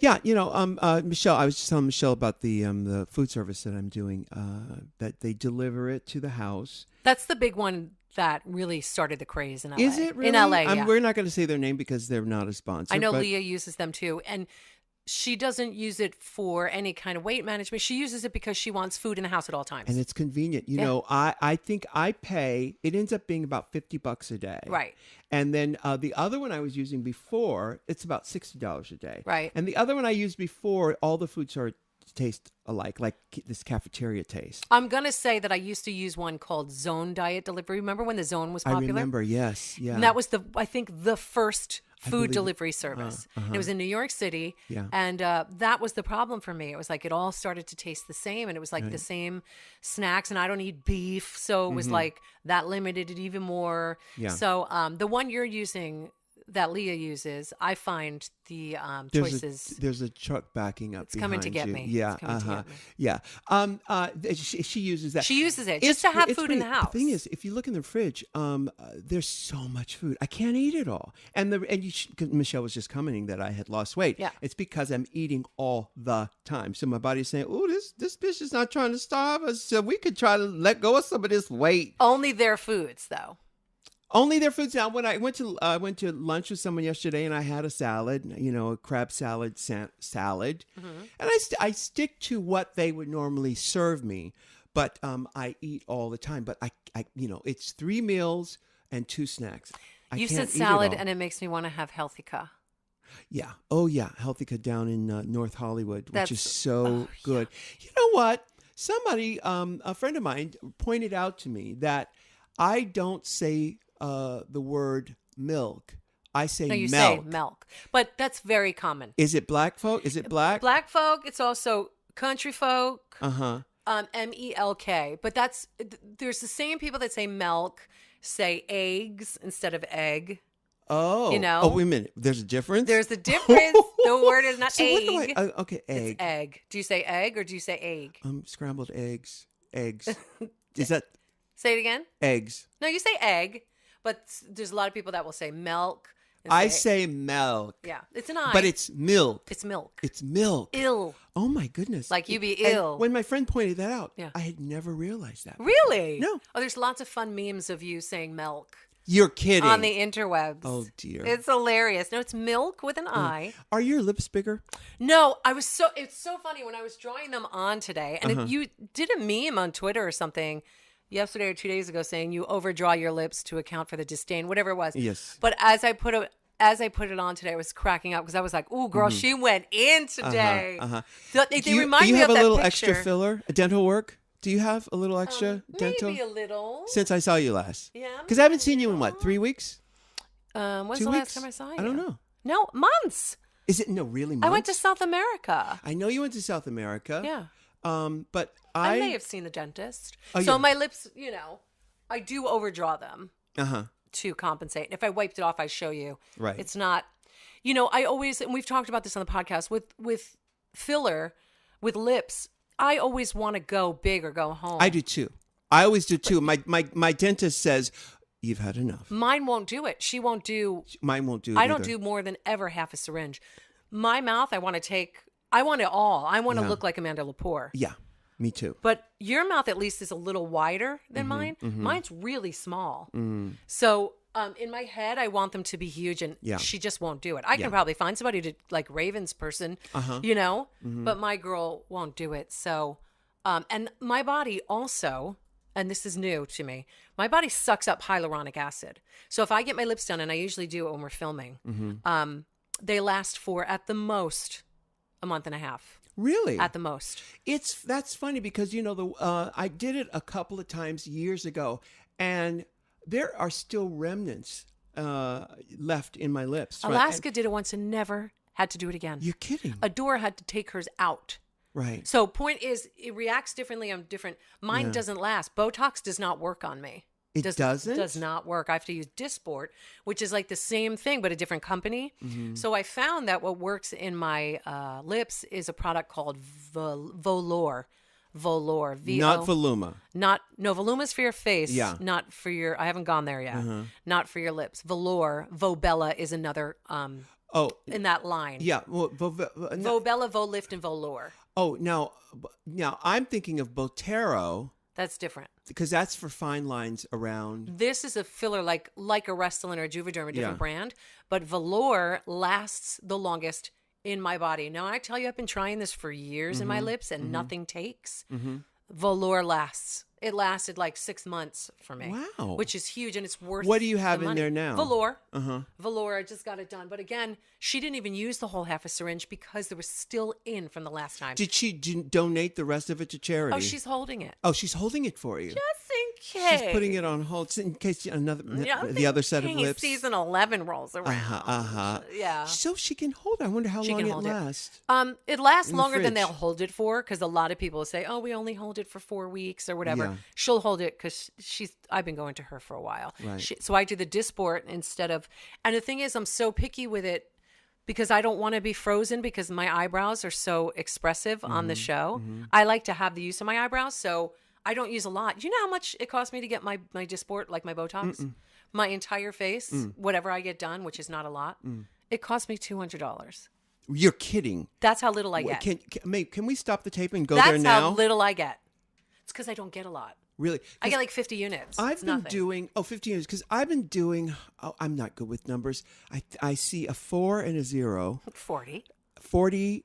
Yeah, Michelle, I was just telling Michelle about the food service that I'm doing, that they deliver it to the house. That's the big one that really started the craze in LA. Is it really? In LA, yeah. We're not going to say their name because they're not a sponsor. I know but Leah uses them too. And she doesn't use it for any kind of weight management. She uses it because she wants food in the house at all times. And it's convenient. You know, I think I pay, it ends up being about $50 a day. Right. And then the other one I was using before, it's about $60 a day. Right. And the other one I used before, all the foods taste alike, like this cafeteria taste. I'm going to say that I used to use one called Zone Diet Delivery. Remember when the Zone was popular? I remember, yes. Yeah. And that was I think the first food delivery service. And it was in New York City. Yeah. And that was the problem for me. It was like it all started to taste the same. And it was like the same snacks. And I don't eat beef. So it was like that limited it even more. Yeah. So the one you're using that Leah uses, I find the choices. There's a truck backing up. It's coming to get you. me. Yeah, it's coming to get me. Yeah. She uses that. She uses it just to have food in the house. The thing is, if you look in the fridge, there's so much food. I can't eat it all. And Michelle was just commenting that I had lost weight. Yeah. It's because I'm eating all the time. So my body's saying, "Oh, this bitch is not trying to starve us. So we could try to let go of some of this weight." Only their foods, though. Only their foods. Now, when I went to lunch with someone yesterday, and I had a salad, a crab salad, and I stick to what they would normally serve me, but I eat all the time. But I it's 3 meals and 2 snacks. You said salad, and it makes me want to have Healthica. Yeah. Oh, yeah. Healthica down in North Hollywood, which is so good. Yeah. You know what? Somebody, a friend of mine, pointed out to me that I don't say the word milk. I say you milk. say milk. But that's very common. Is it black folk? Is it black? Black folk. It's also country folk. Uh-huh. MELK. But there's the same people that say milk, say eggs instead of egg. Oh. Oh, wait a minute. There's a difference? There's a difference. The word is not egg. Okay, egg. It's egg. Do you say egg or do you say egg? Scrambled eggs. Eggs. Is that... Say it again? Eggs. No, you say egg. But there's a lot of people that will say milk. I say milk. Yeah, it's an I. But it's milk. It's milk. It's milk. Ill. Oh, my goodness. Like you be ill. And when my friend pointed that out, I had never realized that. Really? No. Oh, there's lots of fun memes of you saying milk. You're kidding. On the interwebs. Oh, dear. It's hilarious. No, it's milk with an I. Are your lips bigger? No, it's so funny when I was drawing them on today. And you did a meme on Twitter or something yesterday or 2 days ago saying you overdraw your lips to account for the disdain, whatever it was. Yes. But as I put it on today, I was cracking up because I was like, "Ooh, girl, she went in today." They remind me of that picture. Do you have a little extra filler, dental work? Do you have a little extra dental? Maybe a little. Since I saw you last. Yeah. Because I haven't seen you in 3 weeks? When's 2 the weeks? last time I saw you? I don't know. No, months. Is it really months? I went to South America. I know you went to South America. Yeah. But I may have seen the dentist. Oh, so yeah. my lips, I do overdraw them to compensate. If I wiped it off, I show you. Right. It's not, I always, and we've talked about this on the podcast, with filler, with lips, I always want to go big or go home. I do too. I always do too. My dentist says, you've had enough. Mine won't do it. She won't do. Mine won't do it I don't do more than ever half a syringe. My mouth, I want it all. I want to look like Amanda Lepore. Yeah, me too. But your mouth at least is a little wider than mine. Mine's really small. So in my head, I want them to be huge, and she just won't do it. I can probably find somebody to, like Raven's person, but my girl won't do it. So, and my body also, and this is new to me, my body sucks up hyaluronic acid. So if I get my lips done, and I usually do it when we're filming, they last for at the most a month and a half. Really? At the most. That's funny because I did it a couple of times years ago, and there are still remnants left in my lips. Alaska did it once and never had to do it again. You're kidding. Adora had to take hers out. Right. So point is, it reacts differently on different. Mine doesn't last. Botox does not work on me. It doesn't? Does not work. I have to use Dysport, which is like the same thing, but a different company. So I found that what works in my lips is a product called Volor. Volor. Not Voluma. Voluma's for your face. Yeah. Not for your, I haven't gone there yet. Not for your lips. Volor. Vobella is another Oh, in that line. yeah. Well, Vobella, Volift, and Volure. oh, now I'm thinking of Botero That's different. because that's for fine lines around. This is a filler like a Restylane or a Juvederm, a different brand. But Velour lasts the longest in my body. Now, I tell you, I've been trying this for years in my lips and nothing takes. Velour lasts. It lasted like 6 months for me. Wow. Which is huge, and it's worth What do you have the in money. there now? Velour. Velour, I just got it done. But again, she didn't even use the whole half a syringe because there was still in from the last time. Did she donate the rest of it to charity? Oh, she's holding it. Oh, she's holding it for you. Just in case. She's putting it on hold in case the other set of lips. Season 11 rolls around. Yeah. So she can hold it. I wonder how long it lasts. It lasts In the longer than they'll fridge. hold it for because a lot of people say, "Oh, we only hold it for 4 weeks or whatever." Yeah. She'll hold it because I've been going to her for a while. Right. So I do the Dysport instead of. And the thing is, I'm so picky with it because I don't want to be frozen because my eyebrows are so expressive on the show. I like to have the use of my eyebrows, so I don't use a lot. Do you know how much it cost me to get my Dysport, like my Botox? My entire face, whatever I get done, which is not a lot, it cost me $200. You're kidding. That's how little I get. Can we stop the tape and go That's there now? how little I get. It's because I don't get a lot. Really? I get like 50 units. I've It's been nothing. doing 15 years because I've been doing. I'm not good with numbers. I see a 4 and a 0. 40. 40.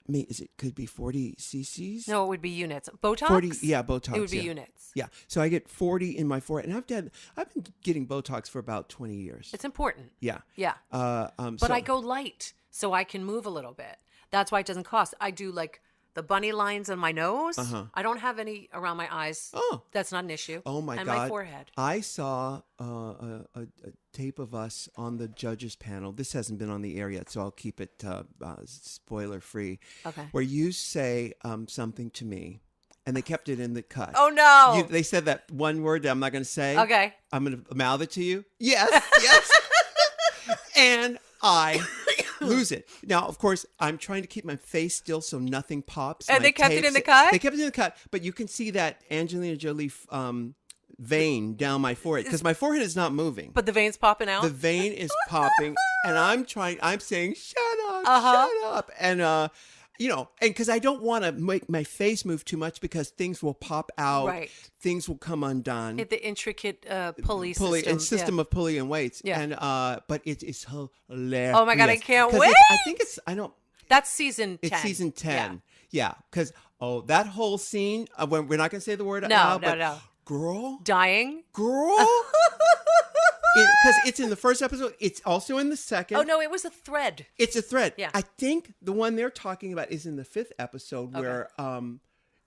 Could be 40 cc's. No, it would be units. Botox. 40. Yeah, Botox. It would be yeah. units. Yeah. So I get 40 in my forehead, and I've been getting Botox for about 20 years. It's important. Yeah. Yeah. But I go light so I can move a little bit. That's why it doesn't cost. I do like the bunny lines on my nose. I don't have any around my eyes. Oh. That's not an issue. Oh my and God! my forehead. I saw a tape of us on the judges panel. This hasn't been on the air yet, so I'll keep it spoiler free. Okay. Where you say something to me, and they kept it in the cut. Oh no! They said that one word that I'm not going to say. Okay. I'm going to mouth it to you. Yes. Yes. And I lose it. Now, of course, I'm trying to keep my face still so nothing pops. And My they kept it tapes- in the cut? They kept it in the cut, but you can see that Angelina Jolie vein down my forehead because my forehead is not moving. But the veins popping out. The vein is popping, and I'm saying, shut up, shut up. And, and because I don't want to make my face move too much because things will pop out. Right. Things will come undone. The intricate pulley system yeah. of pulley and weights. Yeah. And but it's hilarious. Oh my God, I can't wait. I think That's season 10. it's season 10. Yeah, because that whole scene when we're not gonna say the word No, out, no, but no. girl, Dying. because it's in the first episode. It's also in the second. Oh no, it was a thread. It's a thread. Yeah. I think the one they're talking about is in the 5th episode where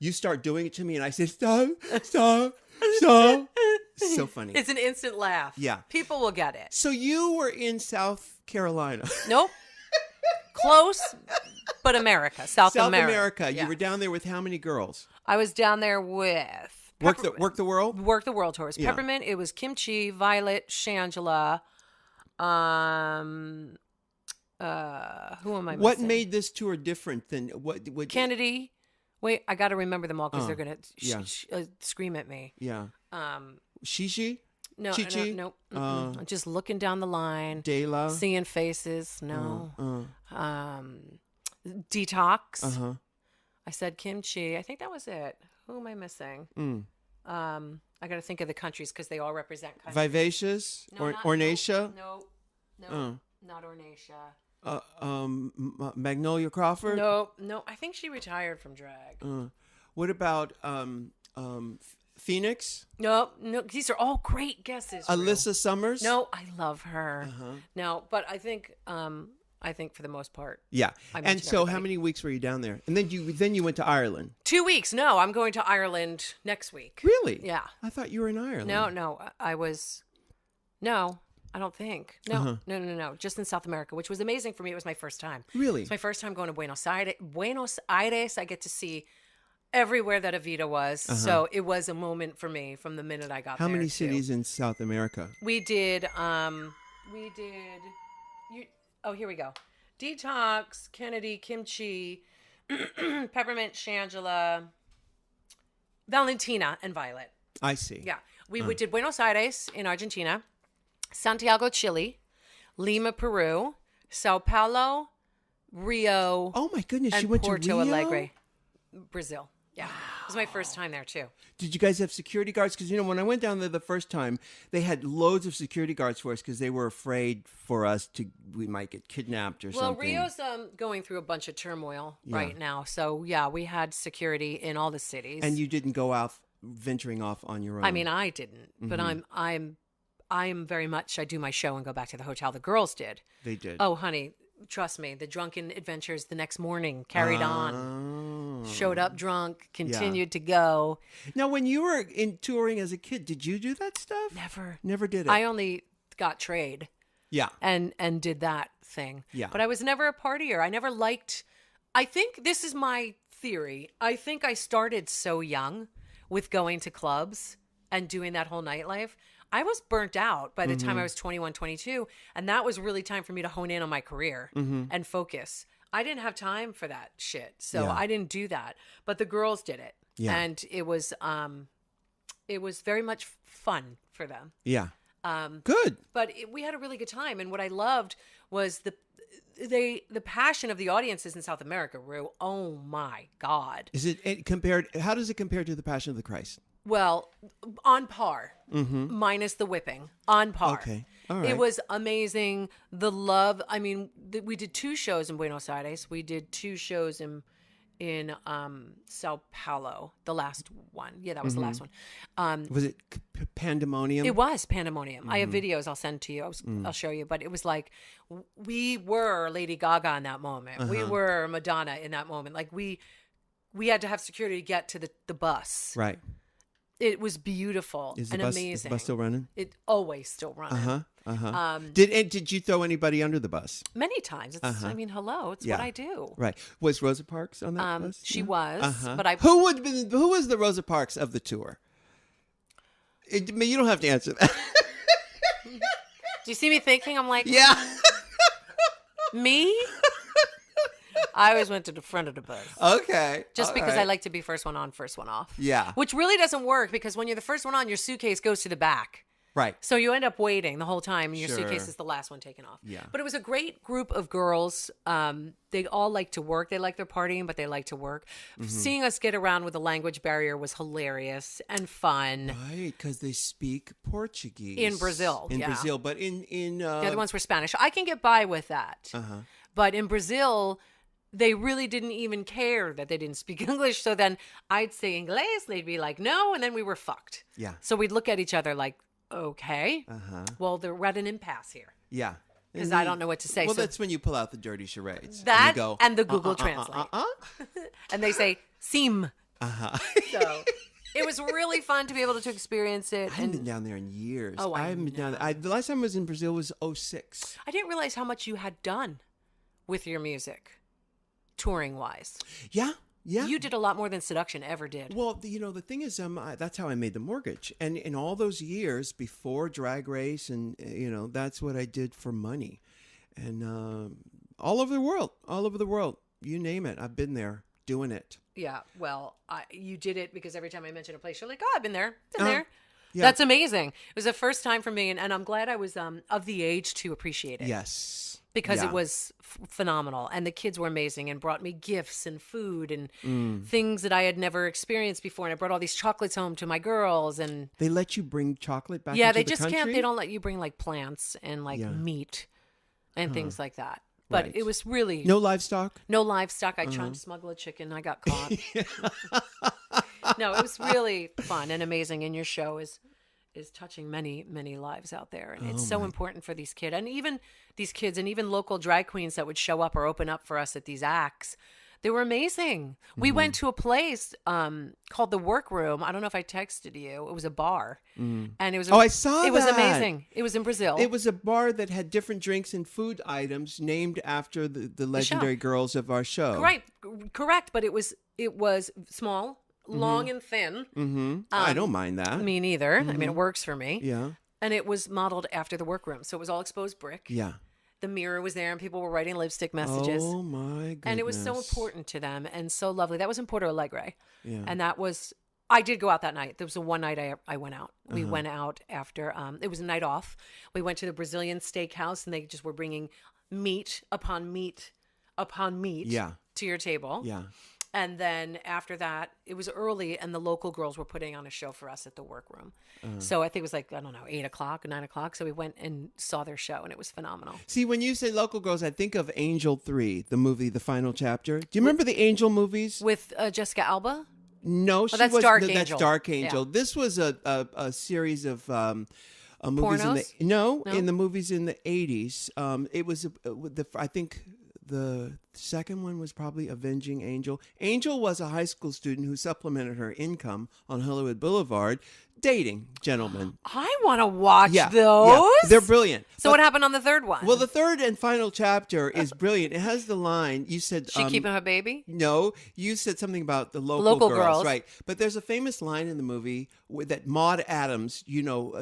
you start doing it to me and I say, stop. So funny. It's an instant laugh. Yeah. People will get it. So you were in South Carolina. Nope. Close, but America. South America. Yeah. You were down there with how many girls? I was down there with Work the World? Work the World tours. Yeah. Peppermint. It was Kimchi, Violet, Shangela. Who am I missing? What made this tour different than what Kennedy. Wait, I got to remember them all because they're gonna yeah. scream at me. Yeah. Shishi? No, Chi-Chi? no. Just looking down the line, Dela? seeing faces. No. Detox. I said Kimchi. I think that was it. Who am I missing? I got to think of the countries because they all represent countries. Vivacious? Ornacia? No, not Ornacia. Magnolia Crawford? No. I think she retired from drag. What about Phoenix? No. These are all great guesses. Alyssa Summers? No, I love her. No, but I think for the most part. Yeah. I And mentioned so how everybody. many weeks were you down there? And then you went to Ireland. 2 weeks. No, I'm going to Ireland next week. Really? Yeah. I thought you were in Ireland. No, I was. No, I don't think. No, no. Just in South America, which was amazing for me. It was my first time. Really? It's my first time going to Buenos Aires. I get to see everywhere that Evita was. So it was a moment for me from the minute I got there. How many too. cities in South America? We did. Here we go. Detox, Kennedy, Kimchi, Peppermint, Shangela, Valentina, and Violet. I see. Yeah. We did Buenos Aires in Argentina, Santiago, Chile, Lima, Peru, Sao Paulo, Rio, Oh my goodness, and you went Porto to Rio? Alegre, Brazil. Yeah. It was my first time there too. Did you guys have security guards? Because, when I went down there the first time, they had loads of security guards for us because they were afraid for us we might get kidnapped or Well, something. Rio's going through a bunch of turmoil right now. So, yeah, we had security in all the cities. And you didn't go out venturing off on your own. I mean, I didn't, but I'm very much, I do my show and go back to the hotel. The girls did. They did. Oh, honey, trust me, the drunken adventures the next morning carried on. Showed up drunk, continued to go. Now, when you were touring as a kid, did you do that stuff? Never did it. I only got trade. Yeah. And did that thing. Yeah. But I was never a partier. I never liked, I think this is my theory. I think I started so young with going to clubs and doing that whole nightlife. I was burnt out by the time I was 21, 22. And that was really time for me to hone in on my career and focus. I didn't have time for that shit. So I didn't do that. But the girls did it. Yeah. And it was very much fun for them. Yeah. Good. But we had a really good time. And what I loved was the passion of the audiences in South America, Rue. Oh my God. Is it compared? How does it compare to the Passion of the Christ? Well, on par, minus the whipping, on par. Okay. All right. It was amazing. The love. I mean, we did 2 shows in Buenos Aires. We did 2 shows in Sao Paulo. The last one. Yeah, that was the last one. Was it pandemonium? It was pandemonium. I have videos I'll send to you. I'll show you. But it was like we were Lady Gaga in that moment. We were Madonna in that moment. Like we had to have security to get to the bus. Right. It was beautiful and amazing. Is the bus still running? It always still running. Did you throw anybody under the bus? Many times. It's, I mean, hello, it's what I do. Right. Was Rosa Parks on that bus? She was, but I. Who was the Rosa Parks of the tour? I mean, you don't have to answer that. Do you see me thinking? I'm like, yeah. Me? I always went to the front of the bus. Okay. Just because I like to be first one on, first one off. Yeah. Which really doesn't work because when you're the first one on, your suitcase goes to the back. Right. So you end up waiting the whole time and your suitcase is the last one taken off. Yeah. But it was a great group of girls. They all like to work. They like their partying, but they like to work. Seeing us get around with the language barrier was hilarious and fun. Right, because they speak Portuguese. In Brazil, Brazil, but in the other ones were Spanish. I can get by with that. But in Brazil, they really didn't even care that they didn't speak English. So then I'd say Inglés, they'd be like, no, and then we were fucked. Yeah. So we'd look at each other like, okay, well, we're at an impasse here. Yeah. Because I don't know what to say. Well, so that's when you pull out the dirty charades. That and, you go, and the Google Translate. And they say, sim. So it was really fun to be able to experience it. I haven't been down there in years. Oh, I haven't been down there. The last time I was in Brazil was 2006. I didn't realize how much you had done with your music, touring-wise. Yeah. Yeah. You did a lot more than Seduction ever did. Well, the thing is, that's how I made the mortgage. And in all those years before Drag Race and, that's what I did for money. And all over the world, you name it. I've been there doing it. Yeah. Well, you did it because every time I mention a place, you're like, oh, I've been there. Been there. Yeah. That's amazing. It was the first time for me. And I'm glad I was of the age to appreciate it. Yes. Because it was phenomenal. And the kids were amazing and brought me gifts and food and things that I had never experienced before. And I brought all these chocolates home to my girls. And they let you bring chocolate back yeah, into they the just country? can't. They don't let you bring like plants and like meat and things like that. But it was really... No livestock? No livestock. I tried to smuggle a chicken. I got caught. No, it was really fun and amazing. And your show is touching many, many lives out there. And it's so important for these kids. And even these kids and even local drag queens that would show up or open up for us at these acts. They were amazing. We went to a place called The Workroom. I don't know if I texted you. It was a bar. And it was I saw that. It was amazing. It was in Brazil. It was a bar that had different drinks and food items named after the legendary girls of our show. Correct. But it was small, long and thin. I don't mind that. Me neither. I mean, it works for me. Yeah. And it was modeled after The Workroom. So it was all exposed brick. Yeah. The mirror was there and people were writing lipstick messages. Oh, my goodness. And it was so important to them and so lovely. That was in Porto Alegre. Yeah. And I did go out that night. There was one night I went out. We went out after, it was a night off. We went to the Brazilian steakhouse and they just were bringing meat upon meat upon meat to your table. Yeah. And then after that, it was early, and the local girls were putting on a show for us at the workroom. So I think it was like, I don't know, 8 o'clock, 9 o'clock. So we went and saw their show, and it was phenomenal. See, when you say local girls, I think of Angel 3, the movie, the final chapter. Do you remember the Angel movies? With Jessica Alba? No, she that's was. Dark That's Angel. Dark Angel. Yeah. This was a series of movies Pornos? in the movies in the 80s. It was I think the second one was probably Avenging Angel. Angel was a high school student who supplemented her income on Hollywood Boulevard dating gentlemen. I want to watch those. Yeah, they're brilliant. So what happened on the third one? Well, the third and final chapter is brilliant. It has the line you said. She keeping her baby? No, you said something about the local girls, right? But there's a famous line in the movie that Maude Adams,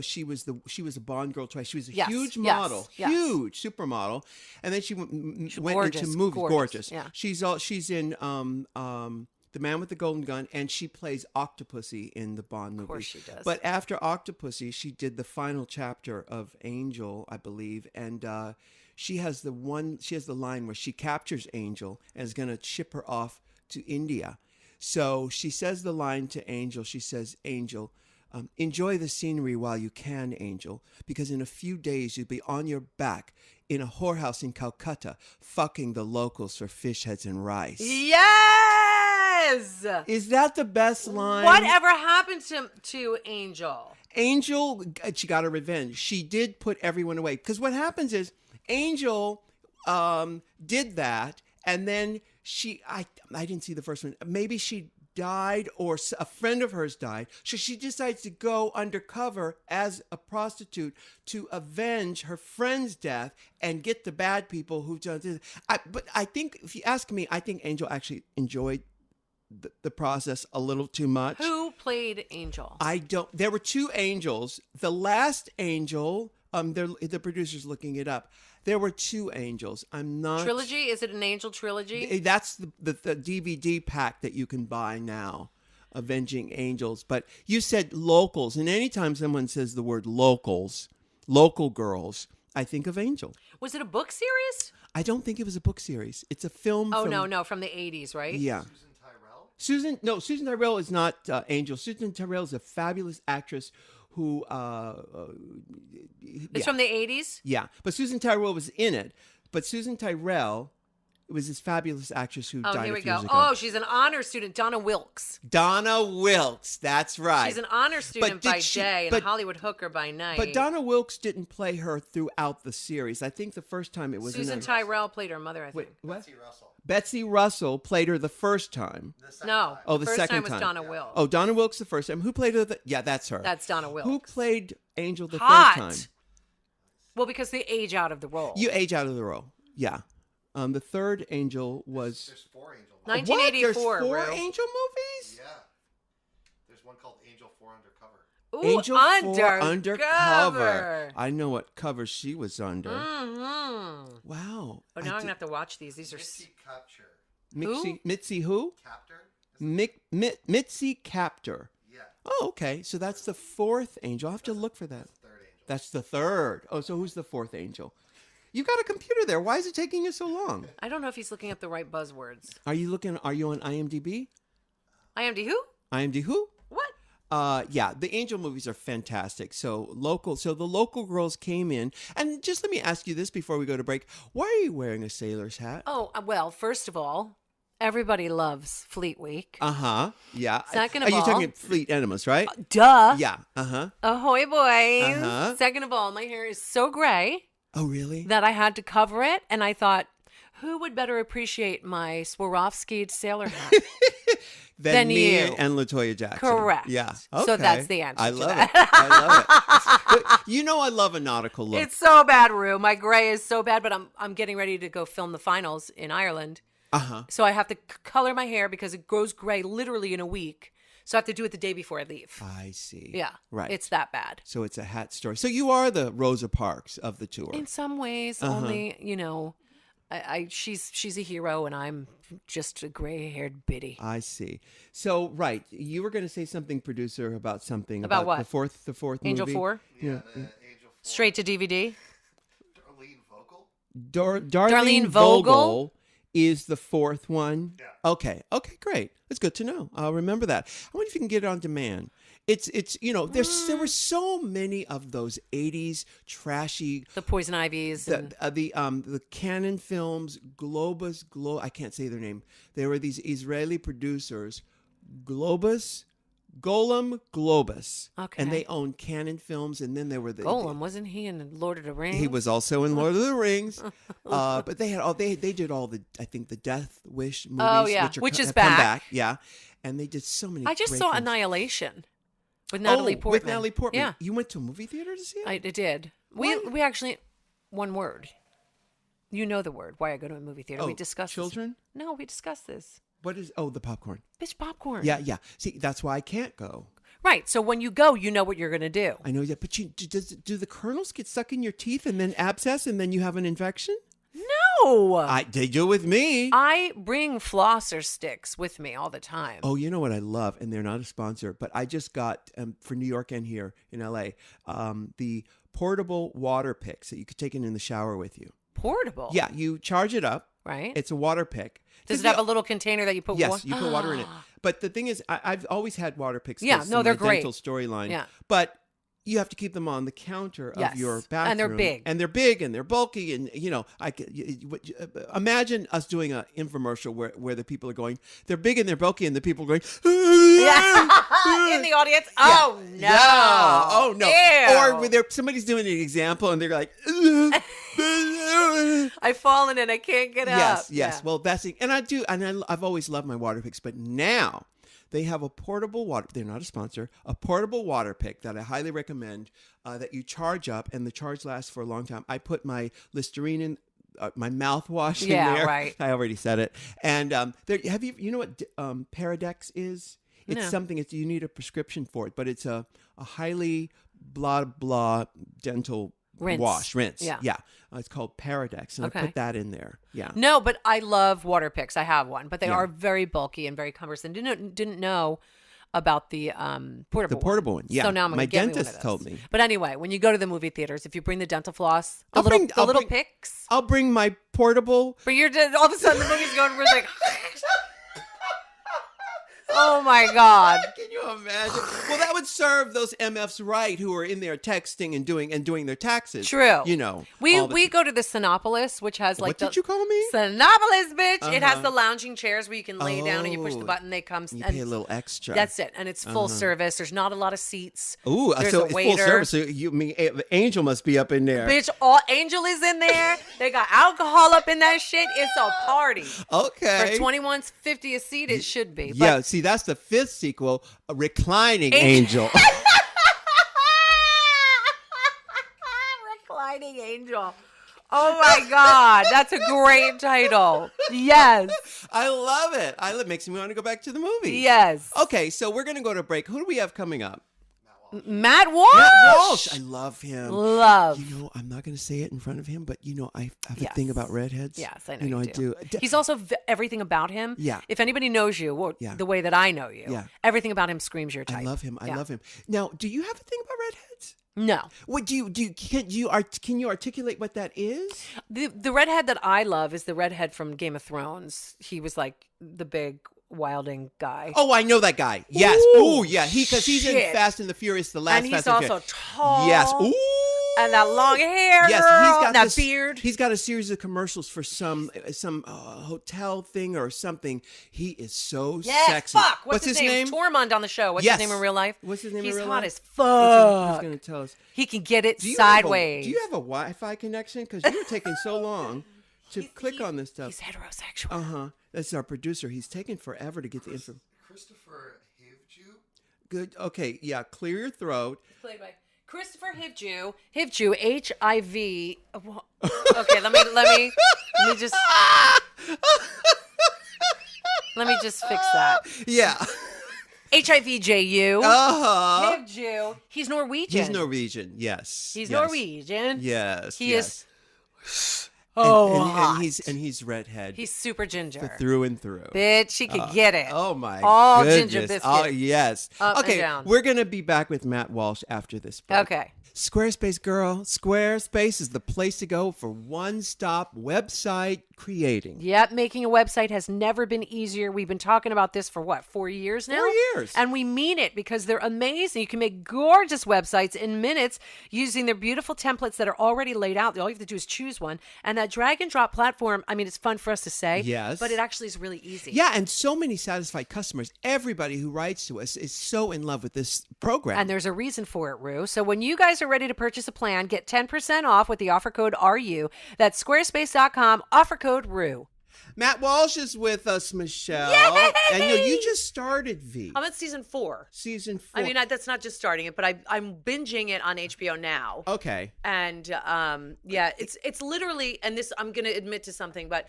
she was a Bond girl twice. She was a huge model, huge supermodel, and then she went into movies. Gorgeous. Yeah. She's in The Man with the Golden Gun, and she plays Octopussy in the Bond movie. Of course she does. But after Octopussy, she did the final chapter of Angel, I believe, and she has the line where she captures Angel and is going to ship her off to India. So she says the line to Angel. She says, Angel, enjoy the scenery while you can, Angel, because in a few days you'll be on your back in a whorehouse in Calcutta, fucking the locals for fish heads and rice. Yes! Is that the best line? Whatever happened to Angel? Angel, she got her revenge. She did put everyone away. Because what happens is Angel did that, and then I didn't see the first one. Maybe she died or a friend of hers died. So she decides to go undercover as a prostitute to avenge her friend's death and get the bad people who done this. But I think, if you ask me, I think Angel actually enjoyed the process a little too much. Who played Angel? There were two angels. The last angel, the producer's looking it up. There were two angels. I'm not... Trilogy? Is it an angel trilogy? That's the DVD pack that you can buy now, Avenging Angels. But you said locals, and anytime someone says the word locals, local girls, I think of Angel. Was it a book series? I don't think it was a book series. It's a film. Oh, no, from the 80s, right? Yeah. Susan Tyrrell is not Angel. Susan Tyrrell is a fabulous actress who it's from the 80s? Yeah, but Susan Tyrrell was in it. But Susan Tyrrell was this fabulous actress who died here a we few go. years ago. Oh, she's an honor student, Donna Wilkes. Donna Wilkes, that's right. She's an honor student by day and a Hollywood hooker by night. But Donna Wilkes didn't play her throughout the series. I think the first time it was Susan Tyrrell played her mother, I think. Wait, what? Betsy Russell. Betsy Russell played her the first time. No. Oh, the first second time was Donna Wilkes. Oh, Donna Wilkes the first time. Who played her? Yeah, that's her. That's Donna Wilkes. Who played Angel the Hot. third time? Well, because they age out of the role. You age out of the role. Yeah. The third Angel was... There's 4 Angel movies. 1984. What? There's 4 Ru. Angel movies? Yeah. There's one called Angel 4 Undercover. Ooh, Angel 4 Undercover. I know what cover she was under. Mm-hmm. Wow. Oh, now I'm going to have to watch these. These are... Mitzi Mitzi Capture. who? Captor? Mitzi Captor. Yeah. Oh, okay. So that's the fourth Angel. I'll have to look for that. Third Angel. That's the third. Oh, so who's the fourth Angel? You've got a computer there. Why is it taking you so long? I don't know if he's looking up the right buzzwords. Are you on IMDb? IMD who? IMDb who? What? Yeah, the Angel movies are fantastic. So the local girls came in, and just let me ask you this before we go to break: why are you wearing a sailor's hat? Oh, well, first of all, everybody loves Fleet Week. Yeah. Second of are you all, talking Fleet Enemas, right? Duh. Yeah. Ahoy, boys. Uh-huh. Second of all, my hair is so gray Oh, really? that I had to cover it, and I thought, who would better appreciate my Swarovski'd sailor hat? Than me you. and LaToya Jackson. Correct. Yeah. So Okay. that's the answer I to love that. it. I love it. But you know I love a nautical look. It's so bad, Rue. My gray is so bad, but I'm getting ready to go film the finals in Ireland. So I have to color my hair because it grows gray literally in a week. So I have to do it the day before I leave. I see. Yeah. Right. It's that bad. So it's a hat story. So you are the Rosa Parks of the tour. In some ways, only, she's a hero and I'm just a gray-haired biddy. I see. So, right. You were going to say something, producer, about something. About what? The fourth Angel movie? 4? Yeah, the Angel 4. Straight to DVD? Lead vocal? Darlene Vogel is the fourth one. Yeah. Okay, great. That's good to know. I'll remember that. I wonder if you can get it on demand. It's there were so many of those 80s trashy The Poison Ivies. the Canon Films I can't say their name. They were these Israeli producers, Globus. Okay. And they owned Canon Films, and then there were the Golem, wasn't he in Lord of the Rings? He was also in Lord of the Rings, but they had they did all the the Death Wish movies. Oh, yeah. Which is have come back. yeah, and they did so many. I just great saw films. Annihilation with Natalie Portman. With Natalie Portman. Yeah, You went to a movie theater to see it? I did. We actually one word. You know the word. Why I go to a movie theater? We discussed children. This. No, we discussed this. What is? Oh, the popcorn. Bitch, popcorn. Yeah. See, that's why I can't go. Right. So when you go, you know what you're going to do. I know that, but do the kernels get stuck in your teeth and then abscess and then you have an infection? No. They do with me. I bring flosser sticks with me all the time. Oh, you know what I love, and they're not a sponsor, but I just got for New York and here in LA, the portable water picks that you could take in the shower with you. Portable? Yeah, you charge it up. Right. It's a water pick. Does it have a little container that you put water? Yes, you put water in it. But the thing is, I've always had water picks. Yeah, no, they're great. Dental storyline. Yeah. But you have to keep them on the counter of your bathroom. And they're big. And they're big and they're bulky. And, imagine us doing an infomercial where the people are going, they're big and they're bulky, and the people are going, yeah. In the audience? Oh, no. Yeah. Oh, no. Ew. Or where somebody's doing an example and they're like, I've fallen and I can't get up. Yes. Yeah. Well, that's it. And I've always loved my water picks, but now they have a portable water. They're not a sponsor. A portable water pick that I highly recommend. That you charge up, and the charge lasts for a long time. I put my Listerine in. My mouthwash in there. Yeah, right. I already said it. And you know what Paradex is? It's something. You need a prescription for it, but it's a highly blah blah dental rinse. Yeah. It's called Paradex, and I put that in there. Yeah. No, but I love water picks. I have one, but they are very bulky and very cumbersome. Didn't know about the portable. The portable one. Yeah. So now I'm my get dentist told me. But anyway, when you go to the movie theaters, if you bring the dental floss, the little picks. I'll bring my portable. But all of a sudden the movie's going. We're like. Oh my God! Can you imagine? Well, that would serve those MFs right who are in there texting and doing their taxes. True. We go to the Sinopolis, which has like what did you call me? Sinopolis, bitch. It has the lounging chairs where you can lay down and you push the button. They come. You pay a little extra. That's it, and it's full service. There's not a lot of seats. Ooh, there's so a waiter. Full service. So you mean Angel must be up in there? Bitch, Angel is in there. They got alcohol up in that shit. It's a party. Okay. For 21's 50 a seat, it should be. Yeah. See, that's the fifth sequel, Reclining Angel. Reclining Angel. Oh my God, that's a great title. Yes. I love it. It makes me want to go back to the movie. Yes. Okay, so we're going to go to break. Who do we have coming up? Matt Walsh. Matt Walsh. I love him. I'm not going to say it in front of him, but I have a thing about redheads. Yes, I know you do. He's also everything about him. Yeah. If anybody knows you, the way that I know you, everything about him screams your type. I love him. I love him. Now, do you have a thing about redheads? No. What can you articulate what that is? The redhead that I love is the redhead from Game of Thrones. He was like the big wilding guy. Oh, I know that guy. Yes. Ooh, yeah. Because he's in Fast and the Furious, the last. And he's Fast and also tall. Yes. Ooh. And that long hair. Yes, girl, he's got that beard. He's got a series of commercials for some hotel thing or something. He is so sexy. Fuck. What's his name? Tormund on the show. What's his name in real life? What's his name in real life? He's hot as fuck. He's going to tell us. He can get it sideways. Do you have a Wi-Fi connection? Because you were taking so long to click on this stuff. He's heterosexual. That's our producer. He's taking forever to get the info. Christopher Hivju. Good. Okay. Yeah. Clear your throat. Played by Christopher Hivju. Hivju. H-I-V. Okay. Let me just. Let me just fix that. Yeah. H-I-V-J-U. Hivju. He's Norwegian. He's Norwegian. Yes. He's Norwegian. Yes. He is. And he's redhead. He's super ginger. Through and through. Bitch, she could get it. Oh my All goodness. ginger biscuits. Oh yes. Up and Okay, down. we're gonna be back with Matt Walsh after this break. Okay. Squarespace, girl. Squarespace is the place to go for one-stop website creating. Yep, making a website has never been easier. We've been talking about this for 4 years now? 4 years. And we mean it because they're amazing. You can make gorgeous websites in minutes using their beautiful templates that are already laid out. All you have to do is choose one. And that drag and drop platform, I mean, it's fun for us to say. Yes. But it actually is really easy. Yeah, and so many satisfied customers. Everybody who writes to us is so in love with this program. And there's a reason for it, Rue. So when you guys are ready to purchase a plan, get 10% off with the offer code RU. That's squarespace.com, offer code RU. Matt Walsh is with us, Michelle. Yay! And you just started Veep. I'm at season 4. Season 4. I mean, that's not just starting it, but I'm binging it on HBO now. Okay. And yeah, it's literally, and this, I'm going to admit to something, but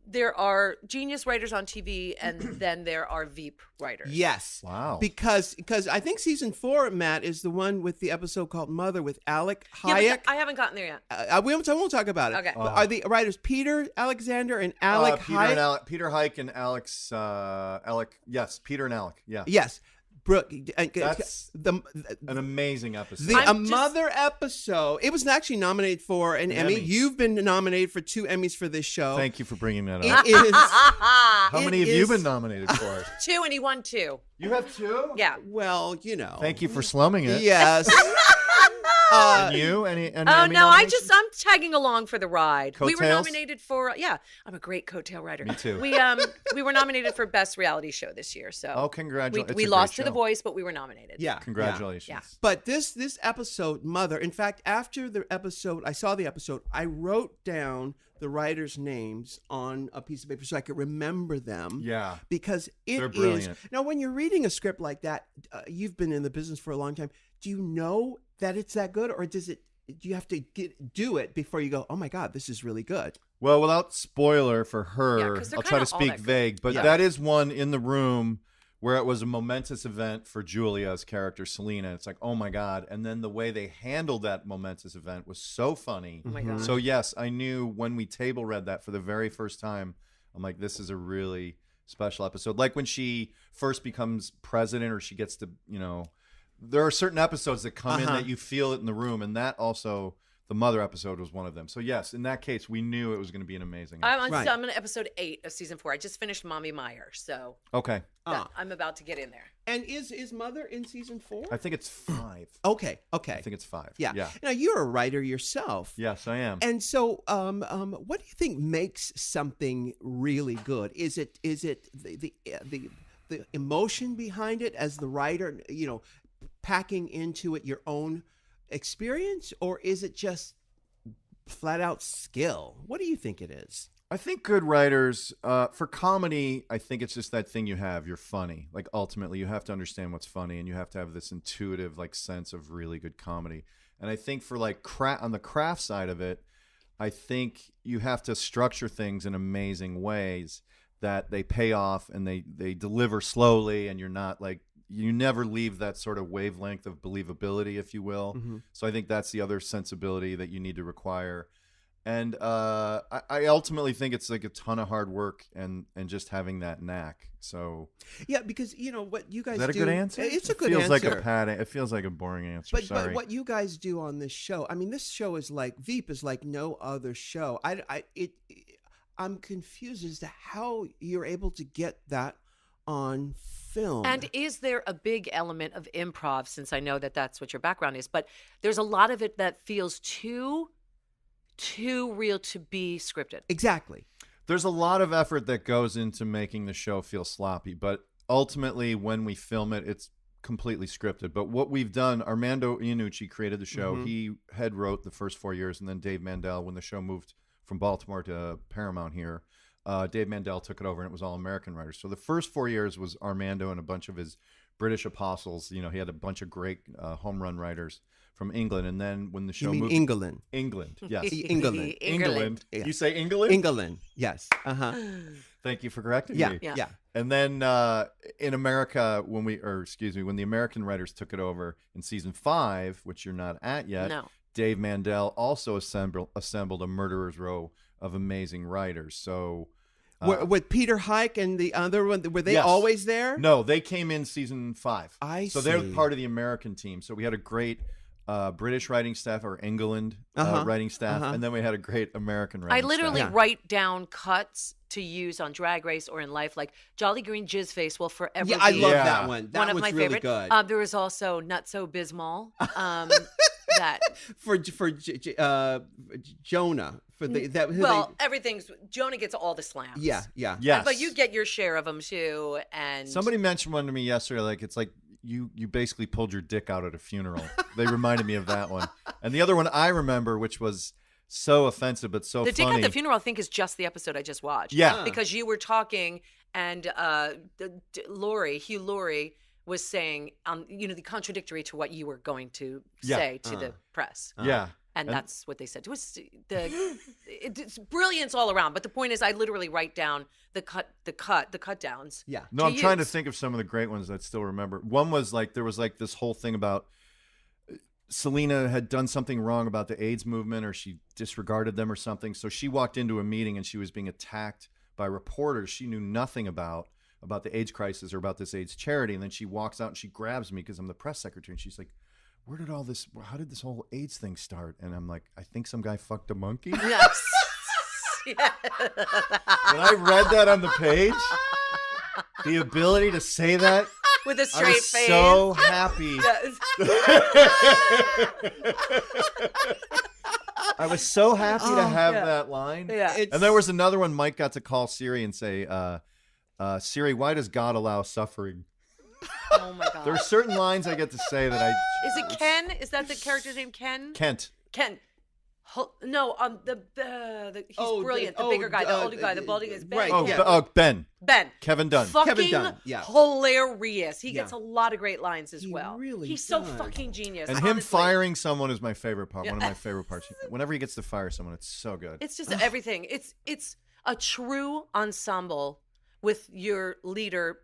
there are genius writers on TV, and then there are Veep writers. Yes. Wow. Because I think season 4, Matt, is the one with the episode called Mother with Alec Hayek. Yeah, but I haven't gotten there yet. I won't talk about it. Okay. But are the writers Peter Alexander and Alec Hayek? Peter Hike and Alex. Alec. Yes, Peter and Alec. Yeah. Yes. Brooke, That's an amazing episode. The Mother episode. It was actually nominated for an Emmy. Emmy. You've been nominated for 2 Emmys for this show. Thank you for bringing that It up. is. How many have you is- been nominated for? 2, and he won 2. You have 2? Yeah. Well, you know. Thank you for slumming it. Yes. And you? Any Oh Emmy no, nominations? I'm tagging along for the ride. We were Coattails? nominated for I'm a great coattail writer. Me too. We were nominated for best reality show this year. So Oh, congratulations. we lost to The Voice, but we were nominated. Yeah. Congratulations. Yeah. But this episode, Mother, in fact, after the episode, I saw the episode, I wrote down the writers' names on a piece of paper so I could remember them. Yeah. Because They're it is. brilliant. Now, when you're reading a script like that, you've been in the business for a long time. Do you know that it's that good, or do you have to do it before you go, oh my God, this is really good? Well, without spoiler for her, 'cause they're I'll try to kinda all speak that good. vague, but Yeah. that is one in the room where it was a momentous event for Julia's character, Selena. It's like, oh my God. And then the way they handled that momentous event was so funny. Oh my God. So yes, I knew when we table read that for the very first time, I'm like, this is a really special episode. Like when she first becomes president, or she gets to, there are certain episodes that come in that you feel it in the room. And that also, the Mother episode was one of them. So yes, in that case, we knew it was going to be an amazing episode. I'm on episode 8 of season 4. I just finished Mommy Meyer, so Okay. I'm about to get in there. And is Mother in season 4? I think it's 5. Okay. I think it's 5. Yeah. Yeah. Now, you're a writer yourself. Yes, I am. And so, what do you think makes something really good? Is it the emotion behind it as the writer, packing into it your own experience, or is it just flat out skill? What do you think it is? I think good writers, for comedy, I think it's just that thing you have. You're funny. Like, ultimately, you have to understand what's funny, and you have to have this intuitive, sense of really good comedy. And I think for, on the craft side of it, I think you have to structure things in amazing ways that they pay off and they deliver slowly, and you're not, you never leave that sort of wavelength of believability, if you will. Mm-hmm. So I think that's the other sensibility that you need to require. And I ultimately think it's a ton of hard work and just having that knack. So Yeah, because what you guys is that a do. good answer? It's a good feels answer. Like a padding. It feels like a boring answer. Sorry. But what you guys do on this show, I mean, this show is Veep is like no other show. I'm confused as to how you're able to get that on film. And is there a big element of improv, since I know that that's what your background is, but there's a lot of it that feels too real to be scripted. Exactly. There's a lot of effort that goes into making the show feel sloppy, but ultimately when we film it, it's completely scripted. But what we've done, Armando Iannucci created the show. Mm-hmm. He head wrote the first 4 years, and then Dave Mandel, when the show moved from Baltimore to Paramount here, Dave Mandel took it over, and it was all American writers. So the first 4 years was Armando and a bunch of his British apostles. He had a bunch of great home run writers from England. And then when the show You mean moved... England? England, yes. England. England. Yeah. You say England? England. Yes. Thank you for correcting Yeah. me. Yeah. And then in America, when the American writers took it over in season 5, which you're not at yet, No. Dave Mandel also assembled a murderer's row of amazing writers. So With Peter Hike and the other one, were they Yes. always there? No, they came in season 5. I So they're see. part of the American team. So we had a great British writing staff or England writing staff, and then we had a great American writing I staff. literally write down cuts to use on Drag Race or in life, like Jolly Green Jizz Face will forever I be love that one. That one of was my really favorite. good. There was also Nutso Bismol. That for Jonah everything's Jonah gets all the slams. Yeah. Yes. But you get your share of them too. And somebody mentioned one to me yesterday. Like it's like you basically pulled your dick out at a funeral. They reminded me of that one. And the other one I remember, which was so offensive but so the funny. dick at the funeral, I think, is just the episode I just watched. Yeah, because you were talking and Hugh Laurie was saying, the contradictory to what you were going to say to the press. Yeah. And that's what they said. It was it's brilliance all around. But the point is, I literally write down the cut downs. Yeah. No, I'm trying to think of some of the great ones that I still remember. One was like, there was like this whole thing about Selena had done something wrong about the AIDS movement, or she disregarded them or something. So she walked into a meeting and she was being attacked by reporters she knew nothing about the AIDS crisis or about this AIDS charity. And then she walks out and she grabs me because I'm the press secretary. And she's like, how did this whole AIDS thing start? And I'm like, I think some guy fucked a monkey. Yes. When I read that on the page, the ability to say that with a straight face. So happy. I was so happy to have that line. Yeah. And there was another one. Mike got to call Siri and say, Siri, why does God allow suffering? Oh my God. There are certain lines I get to say that Is it Ken? Is that the character's name? Ken? Kent. No, he's brilliant. The bigger guy, the older guy, the balding is Ben. Right. Ben. Ben. Kevin Dunn. Fucking yeah. hilarious. He gets a lot of great lines as well. Really he's does. so fucking genius. And honestly. him firing someone is my favorite part. One of my favorite parts. Whenever he gets to fire someone, it's so good. It's just everything. It's a true ensemble with your leader,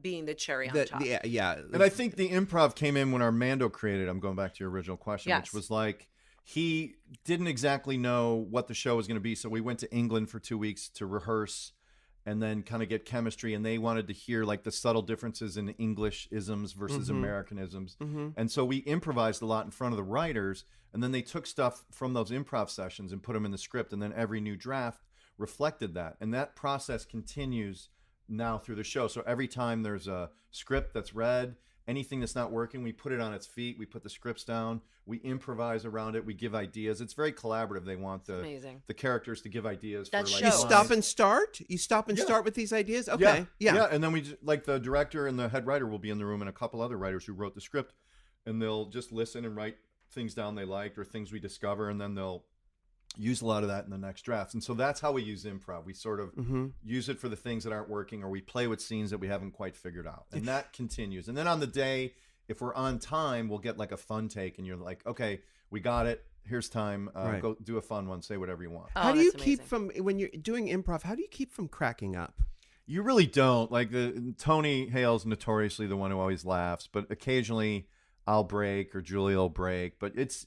being the cherry on top. Yeah. And I think the improv came in when Armando created. I'm going back to your original question, which was like, he didn't exactly know what the show was going to be. So we went to England for 2 weeks to rehearse and then kind of get chemistry. And they wanted to hear like the subtle differences in English isms versus Americanisms. And so we improvised a lot in front of the writers. And then they took stuff from those improv sessions and put them in the script. And then every new draft reflected that. And that process continues now through the show. So every time there's a script that's read, anything that's not working, we put it on its feet. We put the scripts down. We improvise around it. We give ideas. It's very collaborative. They want the characters to give ideas. That for like show. You stop and start? You stop and start with these ideas? Okay. Yeah. And then we like the director and the head writer will be in the room and a couple other writers who wrote the script, and they'll just listen and write things down they liked or things we discover, and then they'll use a lot of that in the next draft. And so that's how we use improv. We sort of use it for the things that aren't working, or we play with scenes that we haven't quite figured out. And that continues. And then on the day, if we're on time, we'll get like a fun take and you're like, okay, we got it. Here's time. Go do a fun one. Say whatever you want. How do you keep from, when you're doing improv, how do you keep from cracking up? You really don't. Like Tony Hale's notoriously the one who always laughs, but occasionally I'll break or Julia will break, but it's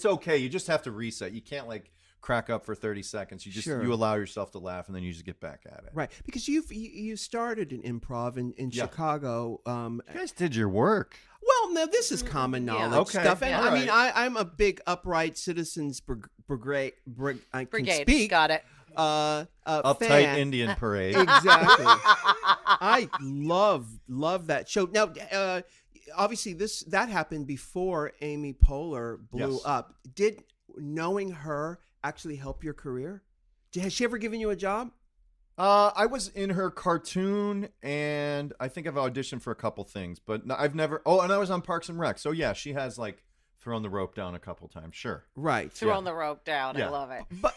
okay. You just have to reset. You can't like crack up for 30 seconds. You just you allow yourself to laugh and then you just get back at it. Right. Because you started in improv in Chicago. You guys did your work. Well, no, this is common knowledge stuff. And I mean, I'm a big upright citizens brigade. I can speak. Got it. Uptight fan. Indian parade. Exactly. I love that show. Now, obviously, that happened before Amy Poehler blew up. Did knowing her actually help your career? Has she ever given you a job? I was in her cartoon, and I think I've auditioned for a couple things, but I've never. Oh, and I was on Parks and Rec. So yeah, she has like thrown the rope down a couple times. Sure. Right. Thrown the rope down. Yeah. I love it. But